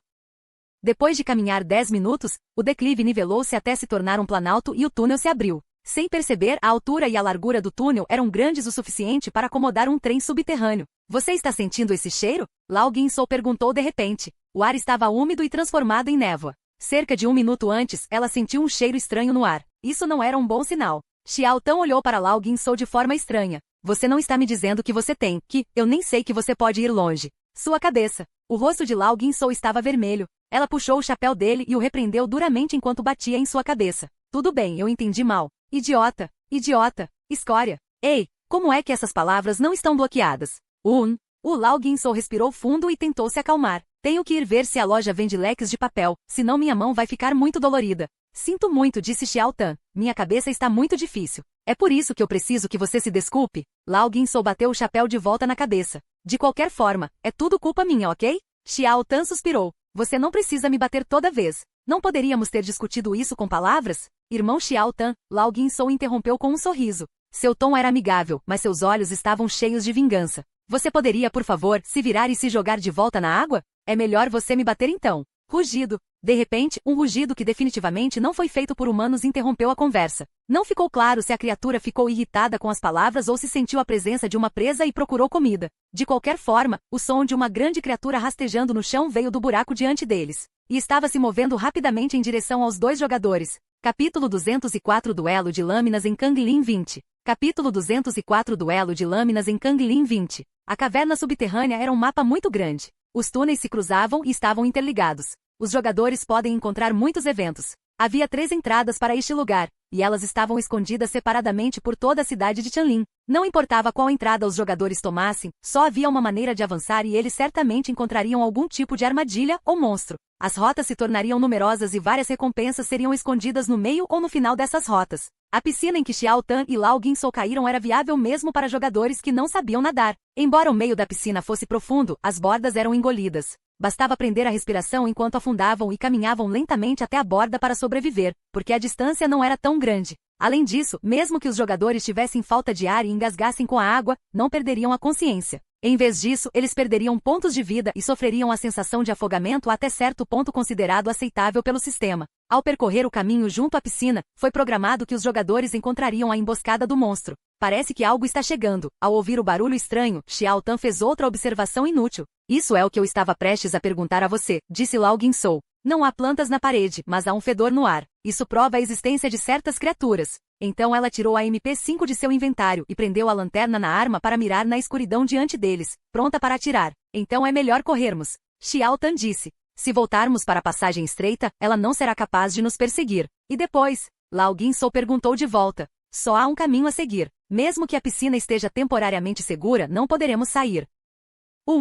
Depois de caminhar 10 minutos, o declive nivelou-se até se tornar um planalto e o túnel se abriu. Sem perceber, a altura e a largura do túnel eram grandes o suficiente para acomodar um trem subterrâneo. Você está sentindo esse cheiro? Lao Guinso perguntou de repente. O ar estava úmido e transformado em névoa. Cerca de um minuto antes, ela sentiu um cheiro estranho no ar. Isso não era um bom sinal. Xiao Tan olhou para Lao Guinso de forma estranha. Você não está me dizendo que você tem, que eu nem sei que você pode ir longe. Sua cabeça. O rosto de Lao Guinso estava vermelho. Ela puxou o chapéu dele e o repreendeu duramente enquanto batia em sua cabeça. Tudo bem, eu entendi mal. Idiota, idiota, escória. Ei, como é que essas palavras não estão bloqueadas? O Lao Guinso respirou fundo e tentou se acalmar. Tenho que ir ver se a loja vende leques de papel, senão minha mão vai ficar muito dolorida. Sinto muito, disse Xiao Tan. Minha cabeça está muito difícil. É por isso que eu preciso que você se desculpe. Lao Guinso bateu o chapéu de volta na cabeça. De qualquer forma, é tudo culpa minha, ok? Xiao Tan suspirou. Você não precisa me bater toda vez. Não poderíamos ter discutido isso com palavras? Irmão Xiao Tan, Lao Guinso interrompeu com um sorriso. Seu tom era amigável, mas seus olhos estavam cheios de vingança. Você poderia, por favor, se virar e se jogar de volta na água? É melhor você me bater então. Rugido. De repente, um rugido que definitivamente não foi feito por humanos interrompeu a conversa. Não ficou claro se a criatura ficou irritada com as palavras ou se sentiu a presença de uma presa e procurou comida. De qualquer forma, o som de uma grande criatura rastejando no chão veio do buraco diante deles. E estava se movendo rapidamente em direção aos dois jogadores. Capítulo 204 Duelo de Lâminas em Kanglin 20. Capítulo 204 Duelo de Lâminas em Kanglin 20. A caverna subterrânea era um mapa muito grande. Os túneis se cruzavam e estavam interligados. Os jogadores podem encontrar muitos eventos. Havia 3 entradas para este lugar, e elas estavam escondidas separadamente por toda a cidade de Chanlin. Não importava qual entrada os jogadores tomassem, só havia uma maneira de avançar e eles certamente encontrariam algum tipo de armadilha ou monstro. As rotas se tornariam numerosas e várias recompensas seriam escondidas no meio ou no final dessas rotas. A piscina em que Xiao Tan e Lao Guinso caíram era viável mesmo para jogadores que não sabiam nadar. Embora o meio da piscina fosse profundo, as bordas eram engolidas. Bastava prender a respiração enquanto afundavam e caminhavam lentamente até a borda para sobreviver, porque a distância não era tão grande. Além disso, mesmo que os jogadores tivessem falta de ar e engasgassem com a água, não perderiam a consciência. Em vez disso, eles perderiam pontos de vida e sofreriam a sensação de afogamento até certo ponto considerado aceitável pelo sistema. Ao percorrer o caminho junto à piscina, foi programado que os jogadores encontrariam a emboscada do monstro. Parece que algo está chegando. Ao ouvir o barulho estranho, Xiao Tan fez outra observação inútil. Isso é o que eu estava prestes a perguntar a você, disse Lao Guinsou. Não há plantas na parede, mas há um fedor no ar. Isso prova a existência de certas criaturas. Então ela tirou a MP5 de seu inventário e prendeu a lanterna na arma para mirar na escuridão diante deles, pronta para atirar. Então é melhor corrermos. Xiao Tan disse. Se voltarmos para a passagem estreita, ela não será capaz de nos perseguir. E depois? Lao Guinsou perguntou de volta. Só há um caminho a seguir. Mesmo que a piscina esteja temporariamente segura, não poderemos sair.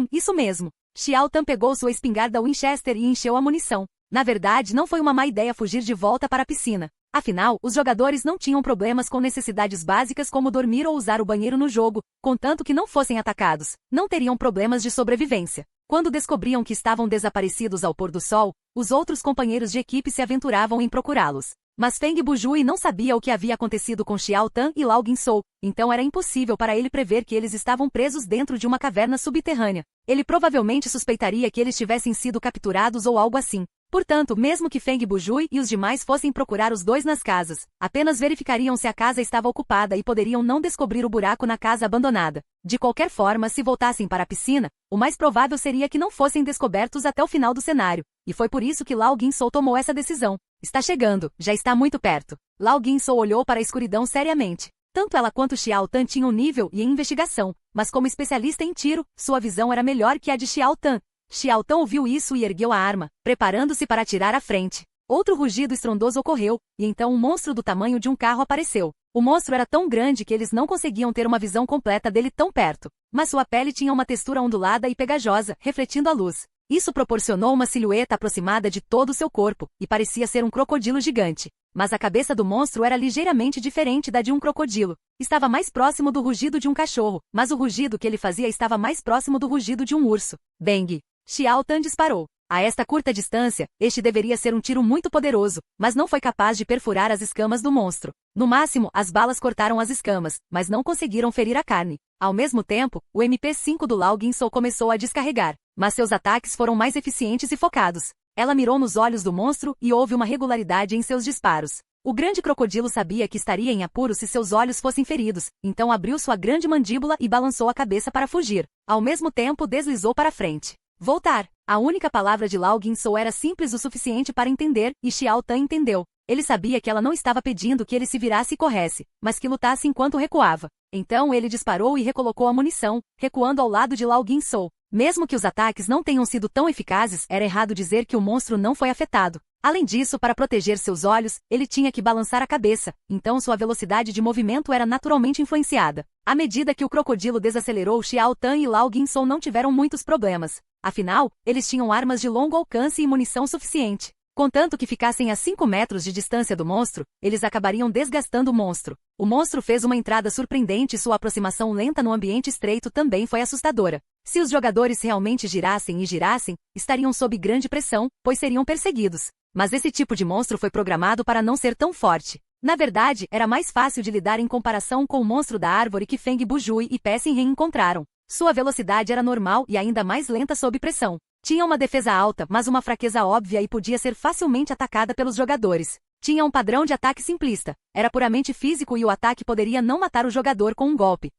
Isso mesmo. Xiao Tan pegou sua espingarda Winchester e encheu a munição. Na verdade, não foi uma má ideia fugir de volta para a piscina. Afinal, os jogadores não tinham problemas com necessidades básicas como dormir ou usar o banheiro no jogo, contanto que não fossem atacados. Não teriam problemas de sobrevivência. Quando descobriam que estavam desaparecidos ao pôr do sol, os outros companheiros de equipe se aventuravam em procurá-los. Mas Feng Bujui não sabia o que havia acontecido com Xiao Tan e Lao Guinsou, então era impossível para ele prever que eles estavam presos dentro de uma caverna subterrânea. Ele provavelmente suspeitaria que eles tivessem sido capturados ou algo assim. Portanto, mesmo que Feng Bujui e os demais fossem procurar os dois nas casas, apenas verificariam se a casa estava ocupada e poderiam não descobrir o buraco na casa abandonada. De qualquer forma, se voltassem para a piscina, o mais provável seria que não fossem descobertos até o final do cenário, e foi por isso que Lao Guinsou tomou essa decisão. Está chegando, já está muito perto. Lao Guinsou olhou para a escuridão seriamente. Tanto ela quanto Xiao Tan tinham nível e investigação, mas como especialista em tiro, sua visão era melhor que a de Xiao Tan. Xiao Tan ouviu isso e ergueu a arma, preparando-se para atirar à frente. Outro rugido estrondoso ocorreu, e então um monstro do tamanho de um carro apareceu. O monstro era tão grande que eles não conseguiam ter uma visão completa dele tão perto, mas sua pele tinha uma textura ondulada e pegajosa, refletindo a luz. Isso proporcionou uma silhueta aproximada de todo o seu corpo, e parecia ser um crocodilo gigante. Mas a cabeça do monstro era ligeiramente diferente da de um crocodilo. Estava mais próximo do rugido de um cachorro, mas o rugido que ele fazia estava mais próximo do rugido de um urso. Bang! Xiao Tan disparou. A esta curta distância, este deveria ser um tiro muito poderoso, mas não foi capaz de perfurar as escamas do monstro. No máximo, as balas cortaram as escamas, mas não conseguiram ferir a carne. Ao mesmo tempo, o MP5 do Lao Guinsou começou a descarregar, mas seus ataques foram mais eficientes e focados. Ela mirou nos olhos do monstro e houve uma regularidade em seus disparos. O grande crocodilo sabia que estaria em apuros se seus olhos fossem feridos, então abriu sua grande mandíbula e balançou a cabeça para fugir. Ao mesmo tempo, deslizou para frente. Voltar. A única palavra de Lao Guinsou era simples o suficiente para entender, e Xiao Tan entendeu. Ele sabia que ela não estava pedindo que ele se virasse e corresse, mas que lutasse enquanto recuava. Então ele disparou e recolocou a munição, recuando ao lado de Lao Guinsou. Mesmo que os ataques não tenham sido tão eficazes, era errado dizer que o monstro não foi afetado. Além disso, para proteger seus olhos, ele tinha que balançar a cabeça, então sua velocidade de movimento era naturalmente influenciada. À medida que o crocodilo desacelerou, Xiao Tan e Lao Guinsou não tiveram muitos problemas. Afinal, eles tinham armas de longo alcance e munição suficiente. Contanto que ficassem a 5 metros de distância do monstro, eles acabariam desgastando o monstro. O monstro fez uma entrada surpreendente e sua aproximação lenta no ambiente estreito também foi assustadora. Se os jogadores realmente girassem e girassem, estariam sob grande pressão, pois seriam perseguidos. Mas esse tipo de monstro foi programado para não ser tão forte. Na verdade, era mais fácil de lidar em comparação com o monstro da árvore que Feng Bujui e Pessin Ren encontraram. Sua velocidade era normal e ainda mais lenta sob pressão. Tinha uma defesa alta, mas uma fraqueza óbvia e podia ser facilmente atacada pelos jogadores. Tinha um padrão de ataque simplista. Era puramente físico e o ataque poderia não matar o jogador com um golpe.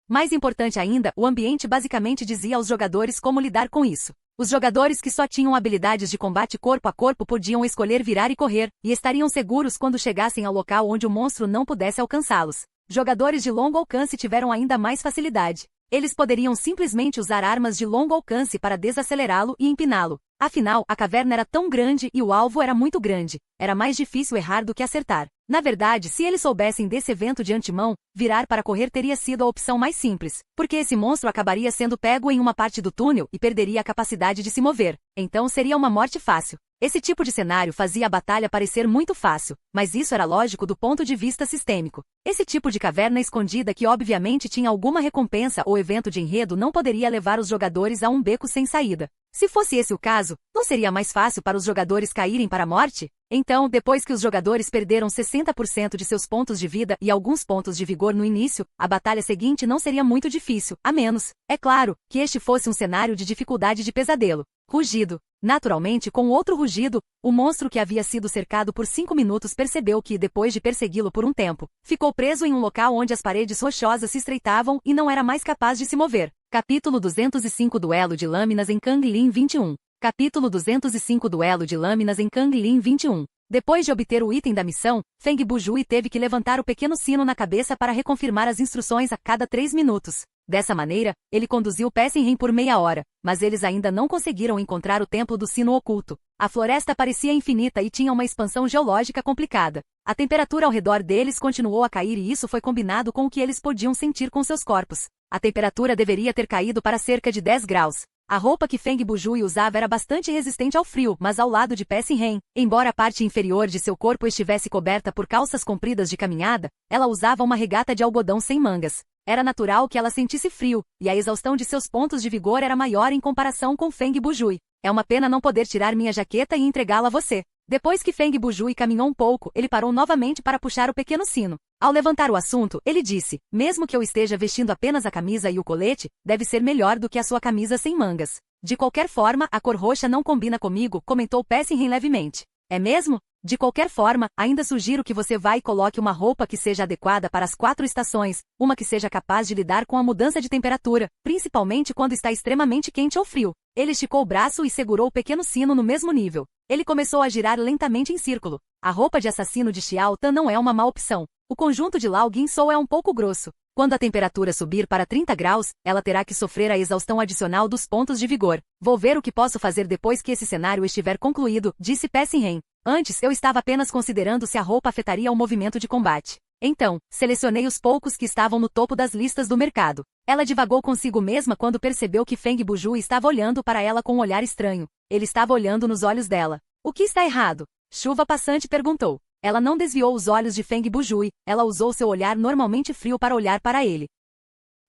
Mais importante ainda, o ambiente basicamente dizia aos jogadores como lidar com isso. Os jogadores que só tinham habilidades de combate corpo a corpo podiam escolher virar e correr, e estariam seguros quando chegassem ao local onde o monstro não pudesse alcançá-los. Jogadores de longo alcance tiveram ainda mais facilidade. Eles poderiam simplesmente usar armas de longo alcance para desacelerá-lo e empiná-lo. Afinal, a caverna era tão grande e o alvo era muito grande. Era mais difícil errar do que acertar. Na verdade, se eles soubessem desse evento de antemão, virar para correr teria sido a opção mais simples, porque esse monstro acabaria sendo pego em uma parte do túnel e perderia a capacidade de se mover. Então seria uma morte fácil. Esse tipo de cenário fazia a batalha parecer muito fácil, mas isso era lógico do ponto de vista sistêmico. Esse tipo de caverna escondida que obviamente tinha alguma recompensa ou evento de enredo não poderia levar os jogadores a um beco sem saída. Se fosse esse o caso, não seria mais fácil para os jogadores caírem para a morte? Então, depois que os jogadores perderam 60% de seus pontos de vida e alguns pontos de vigor no início, a batalha seguinte não seria muito difícil, a menos, é claro, que este fosse um cenário de dificuldade de pesadelo. Rugido. Naturalmente, com outro rugido, o monstro que havia sido cercado por 5 minutos percebeu que, depois de persegui-lo por um tempo, ficou preso em um local onde as paredes rochosas se estreitavam e não era mais capaz de se mover. Capítulo 205 Duelo de Lâminas em Kanglin 21. Capítulo 205 Duelo de Lâminas em Kanglin 21. Depois de obter o item da missão, Feng Bujui teve que levantar o pequeno sino na cabeça para reconfirmar as instruções a cada 3 minutos. Dessa maneira, ele conduziu Pessinhen por meia hora, mas eles ainda não conseguiram encontrar o templo do sino oculto. A floresta parecia infinita e tinha uma expansão geológica complicada. A temperatura ao redor deles continuou a cair e isso foi combinado com o que eles podiam sentir com seus corpos. A temperatura deveria ter caído para cerca de 10 graus. A roupa que Feng Bujui usava era bastante resistente ao frio, mas ao lado de Pessinhen, embora a parte inferior de seu corpo estivesse coberta por calças compridas de caminhada, ela usava uma regata de algodão sem mangas. Era natural que ela sentisse frio, e a exaustão de seus pontos de vigor era maior em comparação com Feng Bujui. É uma pena não poder tirar minha jaqueta e entregá-la a você. Depois que Feng Bujui caminhou um pouco, ele parou novamente para puxar o pequeno sino. Ao levantar o assunto, ele disse, mesmo que eu esteja vestindo apenas a camisa e o colete, deve ser melhor do que a sua camisa sem mangas. De qualquer forma, a cor roxa não combina comigo, comentou Pessinhen levemente. É mesmo? De qualquer forma, ainda sugiro que você vá e coloque uma roupa que seja adequada para as 4 estações, uma que seja capaz de lidar com a mudança de temperatura, principalmente quando está extremamente quente ou frio. Ele esticou o braço e segurou o pequeno sino no mesmo nível. Ele começou a girar lentamente em círculo. A roupa de assassino de Xiao Tan não é uma má opção. O conjunto de Lao Guinsou é um pouco grosso. Quando a temperatura subir para 30 graus, ela terá que sofrer a exaustão adicional dos pontos de vigor. Vou ver o que posso fazer depois que esse cenário estiver concluído, disse Pessinhen. Antes, eu estava apenas considerando se a roupa afetaria o movimento de combate. Então, selecionei os poucos que estavam no topo das listas do mercado. Ela divagou consigo mesma quando percebeu que Feng Bujui estava olhando para ela com um olhar estranho. Ele estava olhando nos olhos dela. O que está errado? Chuva Passante perguntou. Ela não desviou os olhos de Feng Bujui, ela usou seu olhar normalmente frio para olhar para ele.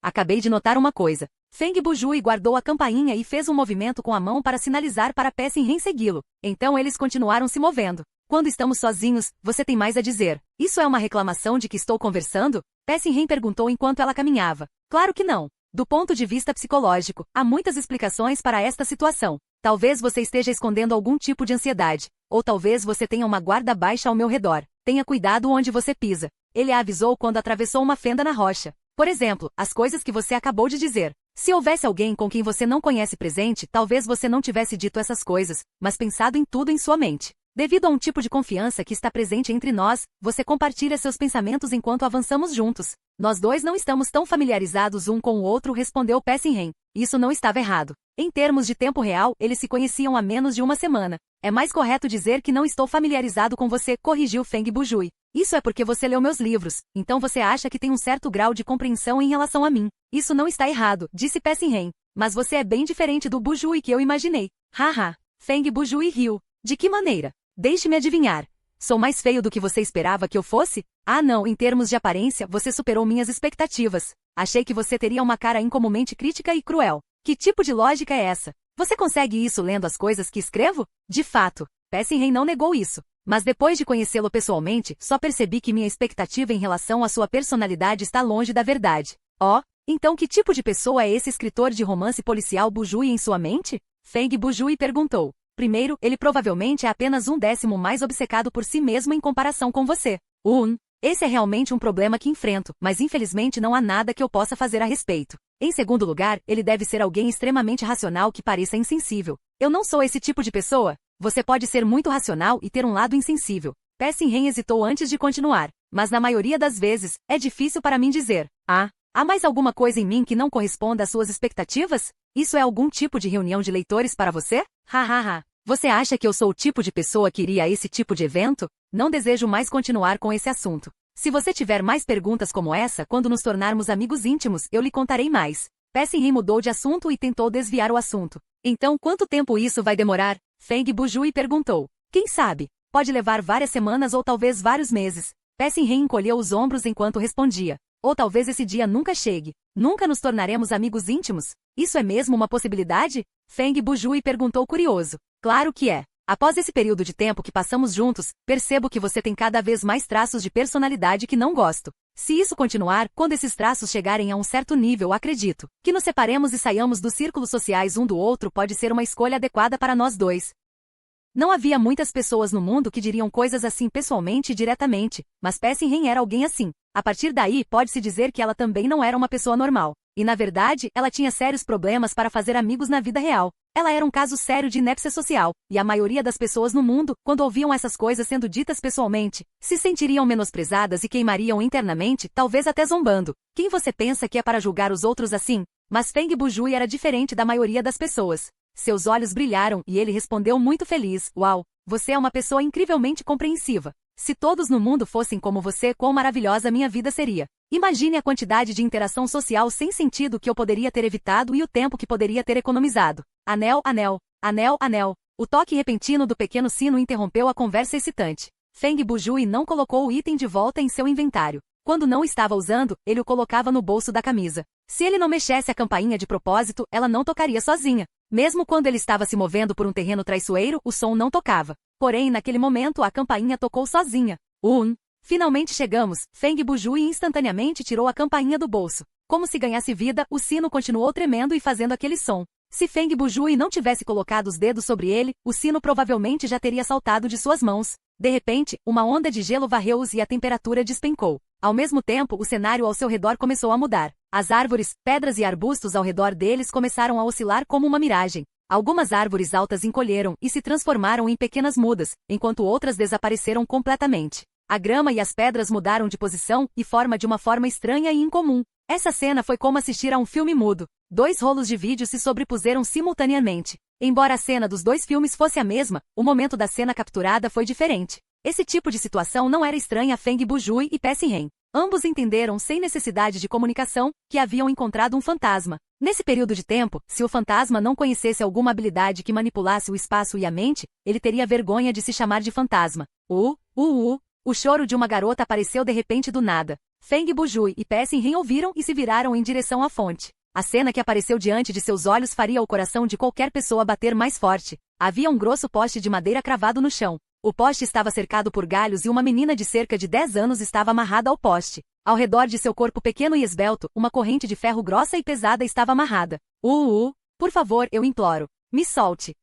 Acabei de notar uma coisa. Feng Bujui guardou a campainha e fez um movimento com a mão para sinalizar para Pessinhen segui-lo. Então eles continuaram se movendo. Quando estamos sozinhos, você tem mais a dizer. Isso é uma reclamação de que estou conversando? Pessinhen perguntou enquanto ela caminhava. Claro que não. Do ponto de vista psicológico, há muitas explicações para esta situação. Talvez você esteja escondendo algum tipo de ansiedade. Ou talvez você tenha uma guarda baixa ao meu redor. Tenha cuidado onde você pisa. Ele a avisou quando atravessou uma fenda na rocha. Por exemplo, as coisas que você acabou de dizer. Se houvesse alguém com quem você não conhece presente, talvez você não tivesse dito essas coisas, mas pensado em tudo em sua mente. Devido a um tipo de confiança que está presente entre nós, você compartilha seus pensamentos enquanto avançamos juntos. Nós dois não estamos tão familiarizados um com o outro, respondeu Pessinhen. Isso não estava errado. Em termos de tempo real, eles se conheciam há menos de uma semana. É mais correto dizer que não estou familiarizado com você, corrigiu Feng Bujui. Isso é porque você leu meus livros, então você acha que tem um certo grau de compreensão em relação a mim. Isso não está errado, disse Pessinhen. Mas você é bem diferente do Bujui que eu imaginei. Haha. Feng Bujui riu. De que maneira? Deixe-me adivinhar. Sou mais feio do que você esperava que eu fosse? Ah não, em termos de aparência, você superou minhas expectativas. Achei que você teria uma cara incomumente crítica e cruel. Que tipo de lógica é essa? Você consegue isso lendo as coisas que escrevo? De fato, Pessinhen não negou isso. Mas depois de conhecê-lo pessoalmente, só percebi que minha expectativa em relação à sua personalidade está longe da verdade. Oh, então que tipo de pessoa é esse escritor de romance policial Bujui em sua mente? Feng Bujui perguntou. Primeiro, ele provavelmente é apenas 1/10 mais obcecado por si mesmo em comparação com você. Esse é realmente um problema que enfrento, mas infelizmente não há nada que eu possa fazer a respeito. Em segundo lugar, ele deve ser alguém extremamente racional que pareça insensível. Eu não sou esse tipo de pessoa. Você pode ser muito racional e ter um lado insensível. Pessinhen hesitou antes de continuar, mas na maioria das vezes, é difícil para mim dizer. Há mais alguma coisa em mim que não corresponda às suas expectativas? Isso é algum tipo de reunião de leitores para você? Hahaha. Você acha que eu sou o tipo de pessoa que iria a esse tipo de evento? Não desejo mais continuar com esse assunto. Se você tiver mais perguntas como essa, quando nos tornarmos amigos íntimos, eu lhe contarei mais. Pessinhen mudou de assunto e tentou desviar o assunto. Então, quanto tempo isso vai demorar? Feng Bujui perguntou. Quem sabe? Pode levar várias semanas ou talvez vários meses. Pessinhen encolheu os ombros enquanto respondia. Ou talvez esse dia nunca chegue. Nunca nos tornaremos amigos íntimos? Isso é mesmo uma possibilidade? Feng Bujui perguntou curioso. Claro que é. Após esse período de tempo que passamos juntos, percebo que você tem cada vez mais traços de personalidade que não gosto. Se isso continuar, quando esses traços chegarem a um certo nível, acredito que nos separemos e saiamos dos círculos sociais um do outro pode ser uma escolha adequada para nós dois. Não havia muitas pessoas no mundo que diriam coisas assim pessoalmente e diretamente, mas Pessinhen era alguém assim. A partir daí, pode-se dizer que ela também não era uma pessoa normal. E na verdade, ela tinha sérios problemas para fazer amigos na vida real. Ela era um caso sério de inépcia social, e a maioria das pessoas no mundo, quando ouviam essas coisas sendo ditas pessoalmente, se sentiriam menosprezadas e queimariam internamente, talvez até zombando. Quem você pensa que é para julgar os outros assim? Mas Feng Bujui era diferente da maioria das pessoas. Seus olhos brilharam e ele respondeu muito feliz. Uau, você é uma pessoa incrivelmente compreensiva. Se todos no mundo fossem como você, quão maravilhosa minha vida seria. Imagine a quantidade de interação social sem sentido que eu poderia ter evitado e o tempo que poderia ter economizado. Anel, anel, anel, anel. O toque repentino do pequeno sino interrompeu a conversa excitante. Feng Bujui não colocou o item de volta em seu inventário. Quando não estava usando, ele o colocava no bolso da camisa. Se ele não mexesse a campainha de propósito, ela não tocaria sozinha. Mesmo quando ele estava se movendo por um terreno traiçoeiro, o som não tocava. Porém, naquele momento, a campainha tocou sozinha. Finalmente chegamos. Feng Bujui instantaneamente tirou a campainha do bolso. Como se ganhasse vida, o sino continuou tremendo e fazendo aquele som. Se Feng Bujui não tivesse colocado os dedos sobre ele, o sino provavelmente já teria saltado de suas mãos. De repente, uma onda de gelo varreu-os e a temperatura despencou. Ao mesmo tempo, o cenário ao seu redor começou a mudar. As árvores, pedras e arbustos ao redor deles começaram a oscilar como uma miragem. Algumas árvores altas encolheram e se transformaram em pequenas mudas, enquanto outras desapareceram completamente. A grama e as pedras mudaram de posição e forma de uma forma estranha e incomum. Essa cena foi como assistir a um filme mudo. 2 rolos de vídeo se sobrepuseram simultaneamente. Embora a cena dos 2 filmes fosse a mesma, o momento da cena capturada foi diferente. Esse tipo de situação não era estranha a Feng Bujui e Pessinhen. Ambos entenderam, sem necessidade de comunicação, que haviam encontrado um fantasma. Nesse período de tempo, se o fantasma não conhecesse alguma habilidade que manipulasse o espaço e a mente, ele teria vergonha de se chamar de fantasma. O choro de uma garota apareceu de repente do nada. Feng Bujui e Pessinhen ouviram e se viraram em direção à fonte. A cena que apareceu diante de seus olhos faria o coração de qualquer pessoa bater mais forte. Havia um grosso poste de madeira cravado no chão. O poste estava cercado por galhos e uma menina de cerca de 10 anos estava amarrada ao poste. Ao redor de seu corpo pequeno e esbelto, uma corrente de ferro grossa e pesada estava amarrada. Por favor, eu imploro. Me solte.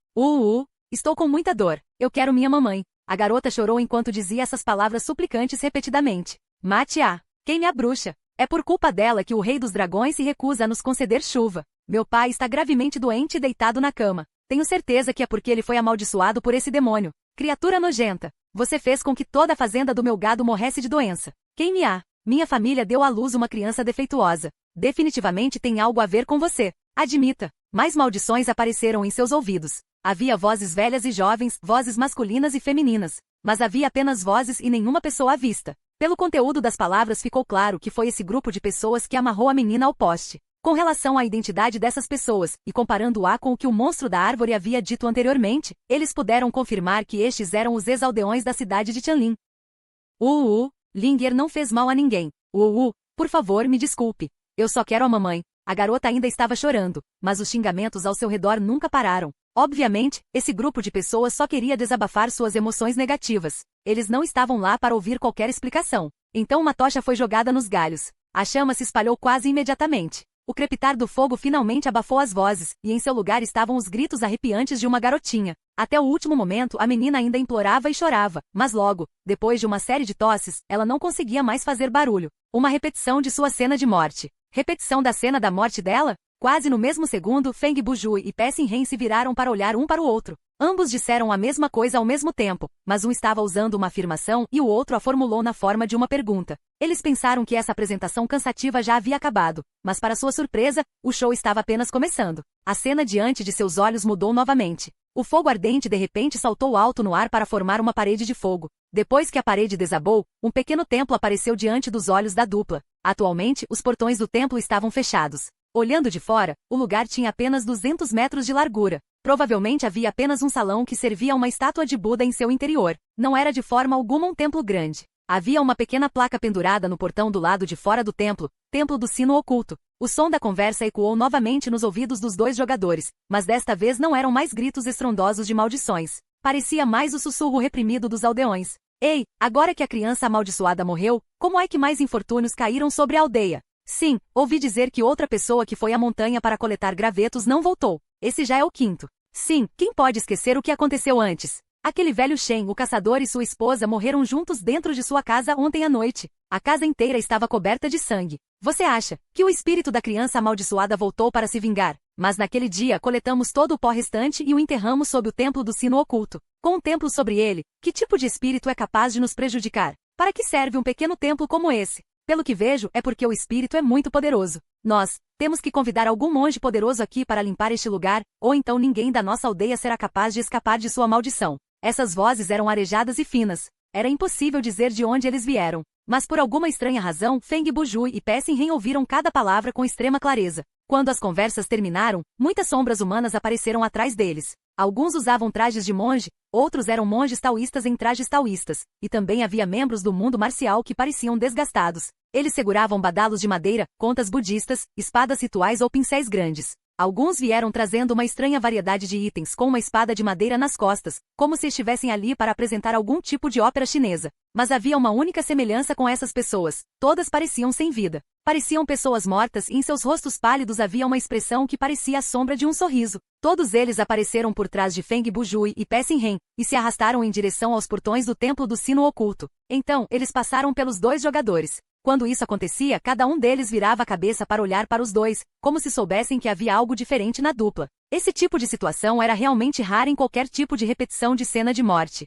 Estou com muita dor. Eu quero minha mamãe. A garota chorou enquanto dizia essas palavras suplicantes repetidamente. Mate-a. Queime a bruxa. É por culpa dela que o rei dos dragões se recusa a nos conceder chuva. Meu pai está gravemente doente e deitado na cama. Tenho certeza que é porque ele foi amaldiçoado por esse demônio. Criatura nojenta. Você fez com que toda a fazenda do meu gado morresse de doença. Queime-a. Minha família deu à luz uma criança defeituosa. Definitivamente tem algo a ver com você. Admita. Mais maldições apareceram em seus ouvidos. Havia vozes velhas e jovens, vozes masculinas e femininas. Mas havia apenas vozes e nenhuma pessoa à vista. Pelo conteúdo das palavras ficou claro que foi esse grupo de pessoas que amarrou a menina ao poste. Com relação à identidade dessas pessoas, e comparando-a com o que o monstro da árvore havia dito anteriormente, eles puderam confirmar que estes eram os ex-aldeões da cidade de Tianlin. Linger não fez mal a ninguém. Por favor, me desculpe. Eu só quero a mamãe. A garota ainda estava chorando, mas os xingamentos ao seu redor nunca pararam. Obviamente, esse grupo de pessoas só queria desabafar suas emoções negativas. Eles não estavam lá para ouvir qualquer explicação. Então uma tocha foi jogada nos galhos. A chama se espalhou quase imediatamente. O crepitar do fogo finalmente abafou as vozes, e em seu lugar estavam os gritos arrepiantes de uma garotinha. Até o último momento a menina ainda implorava e chorava, mas logo, depois de uma série de tosses, ela não conseguia mais fazer barulho. Uma repetição de sua cena de morte. Repetição da cena da morte dela? Quase no mesmo segundo, Feng Bujui e Pessinhen se viraram para olhar um para o outro. Ambos disseram a mesma coisa ao mesmo tempo, mas um estava usando uma afirmação e o outro a formulou na forma de uma pergunta. Eles pensaram que essa apresentação cansativa já havia acabado, mas para sua surpresa, o show estava apenas começando. A cena diante de seus olhos mudou novamente. O fogo ardente de repente saltou alto no ar para formar uma parede de fogo. Depois que a parede desabou, um pequeno templo apareceu diante dos olhos da dupla. Atualmente, os portões do templo estavam fechados. Olhando de fora, o lugar tinha apenas 200 metros de largura. Provavelmente havia apenas um salão que servia a uma estátua de Buda em seu interior. Não era de forma alguma um templo grande. Havia uma pequena placa pendurada no portão do lado de fora do templo, Templo do Sino Oculto. O som da conversa ecoou novamente nos ouvidos dos dois jogadores, mas desta vez não eram mais gritos estrondosos de maldições. Parecia mais o sussurro reprimido dos aldeões. Ei, agora que a criança amaldiçoada morreu, como é que mais infortúnios caíram sobre a aldeia? Sim, ouvi dizer que outra pessoa que foi à montanha para coletar gravetos não voltou. Esse já é o quinto. Sim, quem pode esquecer o que aconteceu antes? Aquele velho Shen, o caçador e sua esposa morreram juntos dentro de sua casa ontem à noite. A casa inteira estava coberta de sangue. Você acha que o espírito da criança amaldiçoada voltou para se vingar? Mas naquele dia coletamos todo o pó restante e o enterramos sob o templo do sino oculto. Com um templo sobre ele, que tipo de espírito é capaz de nos prejudicar? Para que serve um pequeno templo como esse? Pelo que vejo, é porque o espírito é muito poderoso. Nós temos que convidar algum monge poderoso aqui para limpar este lugar, ou então ninguém da nossa aldeia será capaz de escapar de sua maldição. Essas vozes eram arejadas e finas. Era impossível dizer de onde eles vieram. Mas por alguma estranha razão, Feng Bujui e Pessin ouviram cada palavra com extrema clareza. Quando as conversas terminaram, muitas sombras humanas apareceram atrás deles. Alguns usavam trajes de monge, outros eram monges taoístas em trajes taoístas, e também havia membros do mundo marcial que pareciam desgastados. Eles seguravam badalos de madeira, contas budistas, espadas rituais ou pincéis grandes. Alguns vieram trazendo uma estranha variedade de itens com uma espada de madeira nas costas, como se estivessem ali para apresentar algum tipo de ópera chinesa. Mas havia uma única semelhança com essas pessoas. Todas pareciam sem vida. Pareciam pessoas mortas e em seus rostos pálidos havia uma expressão que parecia a sombra de um sorriso. Todos eles apareceram por trás de Feng Bujui e Pessin Ren, e se arrastaram em direção aos portões do templo do sino oculto. Então, eles passaram pelos dois jogadores. Quando isso acontecia, cada um deles virava a cabeça para olhar para os dois, como se soubessem que havia algo diferente na dupla. Esse tipo de situação era realmente rara em qualquer tipo de repetição de cena de morte.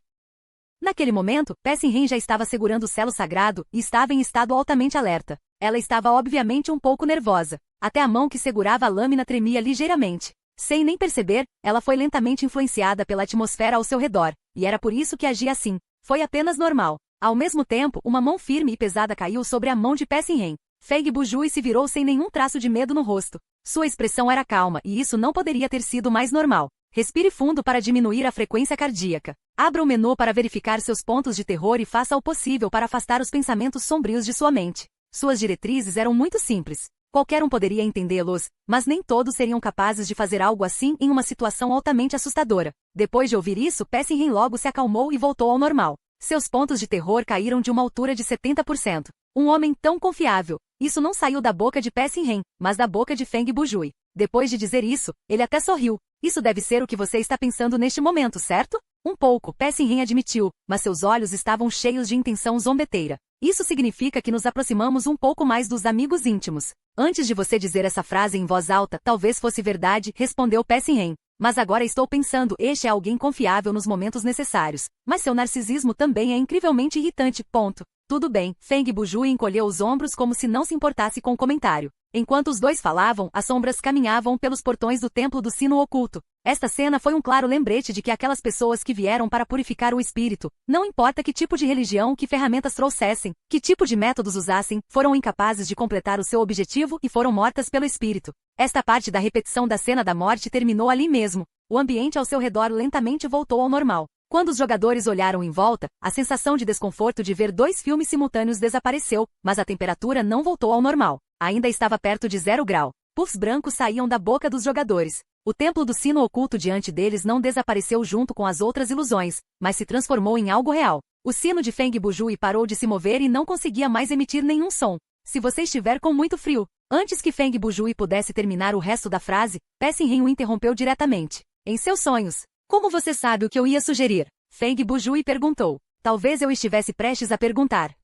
Naquele momento, Pessin Ren já estava segurando o selo sagrado e estava em estado altamente alerta. Ela estava obviamente um pouco nervosa. Até a mão que segurava a lâmina tremia ligeiramente. Sem nem perceber, ela foi lentamente influenciada pela atmosfera ao seu redor, e era por isso que agia assim. Foi apenas normal. Ao mesmo tempo, uma mão firme e pesada caiu sobre a mão de Pessin Ren. Feng Bujui se virou sem nenhum traço de medo no rosto. Sua expressão era calma, e isso não poderia ter sido mais normal. Respire fundo para diminuir a frequência cardíaca. Abra o menu para verificar seus pontos de terror e faça o possível para afastar os pensamentos sombrios de sua mente. Suas diretrizes eram muito simples. Qualquer um poderia entendê-los, mas nem todos seriam capazes de fazer algo assim em uma situação altamente assustadora. Depois de ouvir isso, Pessin Ren logo se acalmou e voltou ao normal. Seus pontos de terror caíram de uma altura de 70%. Um homem tão confiável. Isso não saiu da boca de Pessin Ren, mas da boca de Feng Bujui. Depois de dizer isso, ele até sorriu. Isso deve ser o que você está pensando neste momento, certo? Um pouco, Pessin Ren admitiu, mas seus olhos estavam cheios de intenção zombeteira. Isso significa que nos aproximamos um pouco mais dos amigos íntimos. Antes de você dizer essa frase em voz alta, talvez fosse verdade, respondeu Pessin Ren. Mas agora estou pensando, este é alguém confiável nos momentos necessários. Mas seu narcisismo também é incrivelmente irritante, ponto. Tudo bem, Feng Bujui encolheu os ombros como se não se importasse com o comentário. Enquanto os dois falavam, as sombras caminhavam pelos portões do templo do sino oculto. Esta cena foi um claro lembrete de que aquelas pessoas que vieram para purificar o espírito, não importa que tipo de religião, que ferramentas trouxessem, que tipo de métodos usassem, foram incapazes de completar o seu objetivo e foram mortas pelo espírito. Esta parte da repetição da cena da morte terminou ali mesmo. O ambiente ao seu redor lentamente voltou ao normal. Quando os jogadores olharam em volta, a sensação de desconforto de ver dois filmes simultâneos desapareceu, mas a temperatura não voltou ao normal. Ainda estava perto de 0 grau. Puffs brancos saíam da boca dos jogadores. O templo do sino oculto diante deles não desapareceu junto com as outras ilusões, mas se transformou em algo real. O sino de Feng Bujui parou de se mover e não conseguia mais emitir nenhum som. Se você estiver com muito frio. Antes que Feng Bujui pudesse terminar o resto da frase, Pessin Ren o interrompeu diretamente. Em seus sonhos. Como você sabe o que eu ia sugerir? Feng Bujui perguntou. Talvez eu estivesse prestes a perguntar.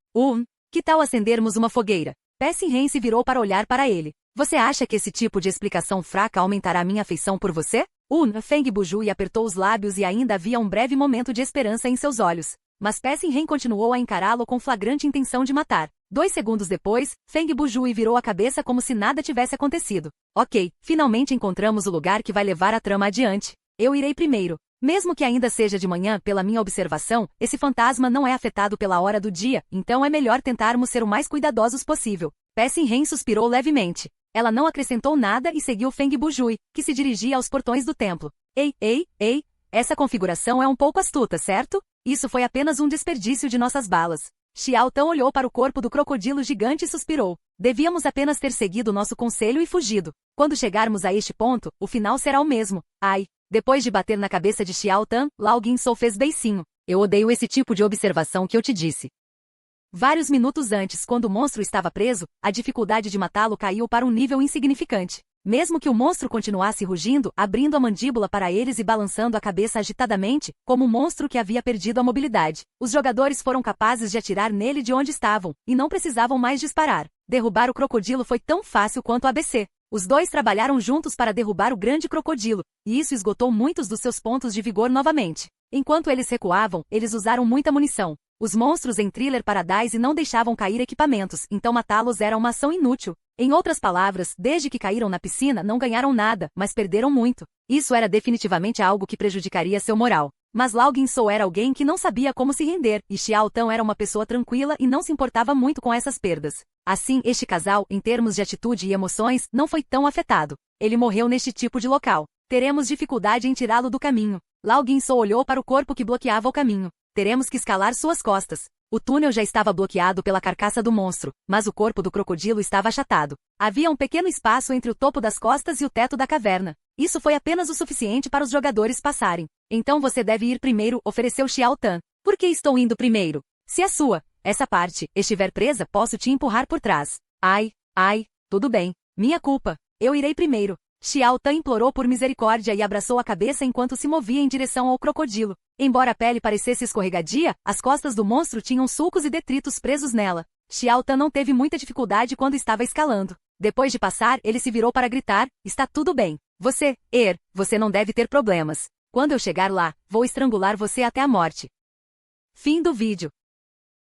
Que tal acendermos uma fogueira? Pessin Ren se virou para olhar para ele. Você acha que esse tipo de explicação fraca aumentará minha afeição por você? Feng Bujui apertou os lábios e ainda havia um breve momento de esperança em seus olhos. Mas Pessin Ren continuou a encará-lo com flagrante intenção de matar. 2 segundos depois, Feng Bujui virou a cabeça como se nada tivesse acontecido. Ok, finalmente encontramos o lugar que vai levar a trama adiante. Eu irei primeiro. Mesmo que ainda seja de manhã, pela minha observação, esse fantasma não é afetado pela hora do dia, então é melhor tentarmos ser o mais cuidadosos possível. Pessin Ren suspirou levemente. Ela não acrescentou nada e seguiu Feng Bujui, que se dirigia aos portões do templo. Ei, essa configuração é um pouco astuta, certo? Isso foi apenas um desperdício de nossas balas. Xiao Tan olhou para o corpo do crocodilo gigante e suspirou. Devíamos apenas ter seguido nosso conselho e fugido. Quando chegarmos a este ponto, o final será o mesmo. Ai! Depois de bater na cabeça de Xiao Tan, Lao Guinsou fez beicinho. Eu odeio esse tipo de observação que eu te disse. Vários minutos antes, quando o monstro estava preso, a dificuldade de matá-lo caiu para um nível insignificante. Mesmo que o monstro continuasse rugindo, abrindo a mandíbula para eles e balançando a cabeça agitadamente, como um monstro que havia perdido a mobilidade, os jogadores foram capazes de atirar nele de onde estavam, e não precisavam mais disparar. Derrubar o crocodilo foi tão fácil quanto ABC. Os dois trabalharam juntos para derrubar o grande crocodilo, e isso esgotou muitos dos seus pontos de vigor novamente. Enquanto eles recuavam, eles usaram muita munição. Os monstros em Thriller Paradise não deixavam cair equipamentos, então matá-los era uma ação inútil. Em outras palavras, desde que caíram na piscina não ganharam nada, mas perderam muito. Isso era definitivamente algo que prejudicaria seu moral. Mas Lao Guinsou era alguém que não sabia como se render, e Xiao Tan era uma pessoa tranquila e não se importava muito com essas perdas. Assim, este casal, em termos de atitude e emoções, não foi tão afetado. Ele morreu neste tipo de local. Teremos dificuldade em tirá-lo do caminho. Lao Guinsou olhou para o corpo que bloqueava o caminho. Teremos que escalar suas costas. O túnel já estava bloqueado pela carcaça do monstro, mas o corpo do crocodilo estava achatado. Havia um pequeno espaço entre o topo das costas e o teto da caverna. Isso foi apenas o suficiente para os jogadores passarem. Então você deve ir primeiro, ofereceu Xiao Tan. Por que estou indo primeiro? Se a sua, essa parte, estiver presa, posso te empurrar por trás. Ai, tudo bem. Minha culpa. Eu irei primeiro. Xiao Tan implorou por misericórdia e abraçou a cabeça enquanto se movia em direção ao crocodilo. Embora a pele parecesse escorregadia, as costas do monstro tinham sulcos e detritos presos nela. Xiao Tan não teve muita dificuldade quando estava escalando. Depois de passar, ele se virou para gritar, está tudo bem. Você não deve ter problemas. Quando eu chegar lá, vou estrangular você até a morte. Fim do vídeo.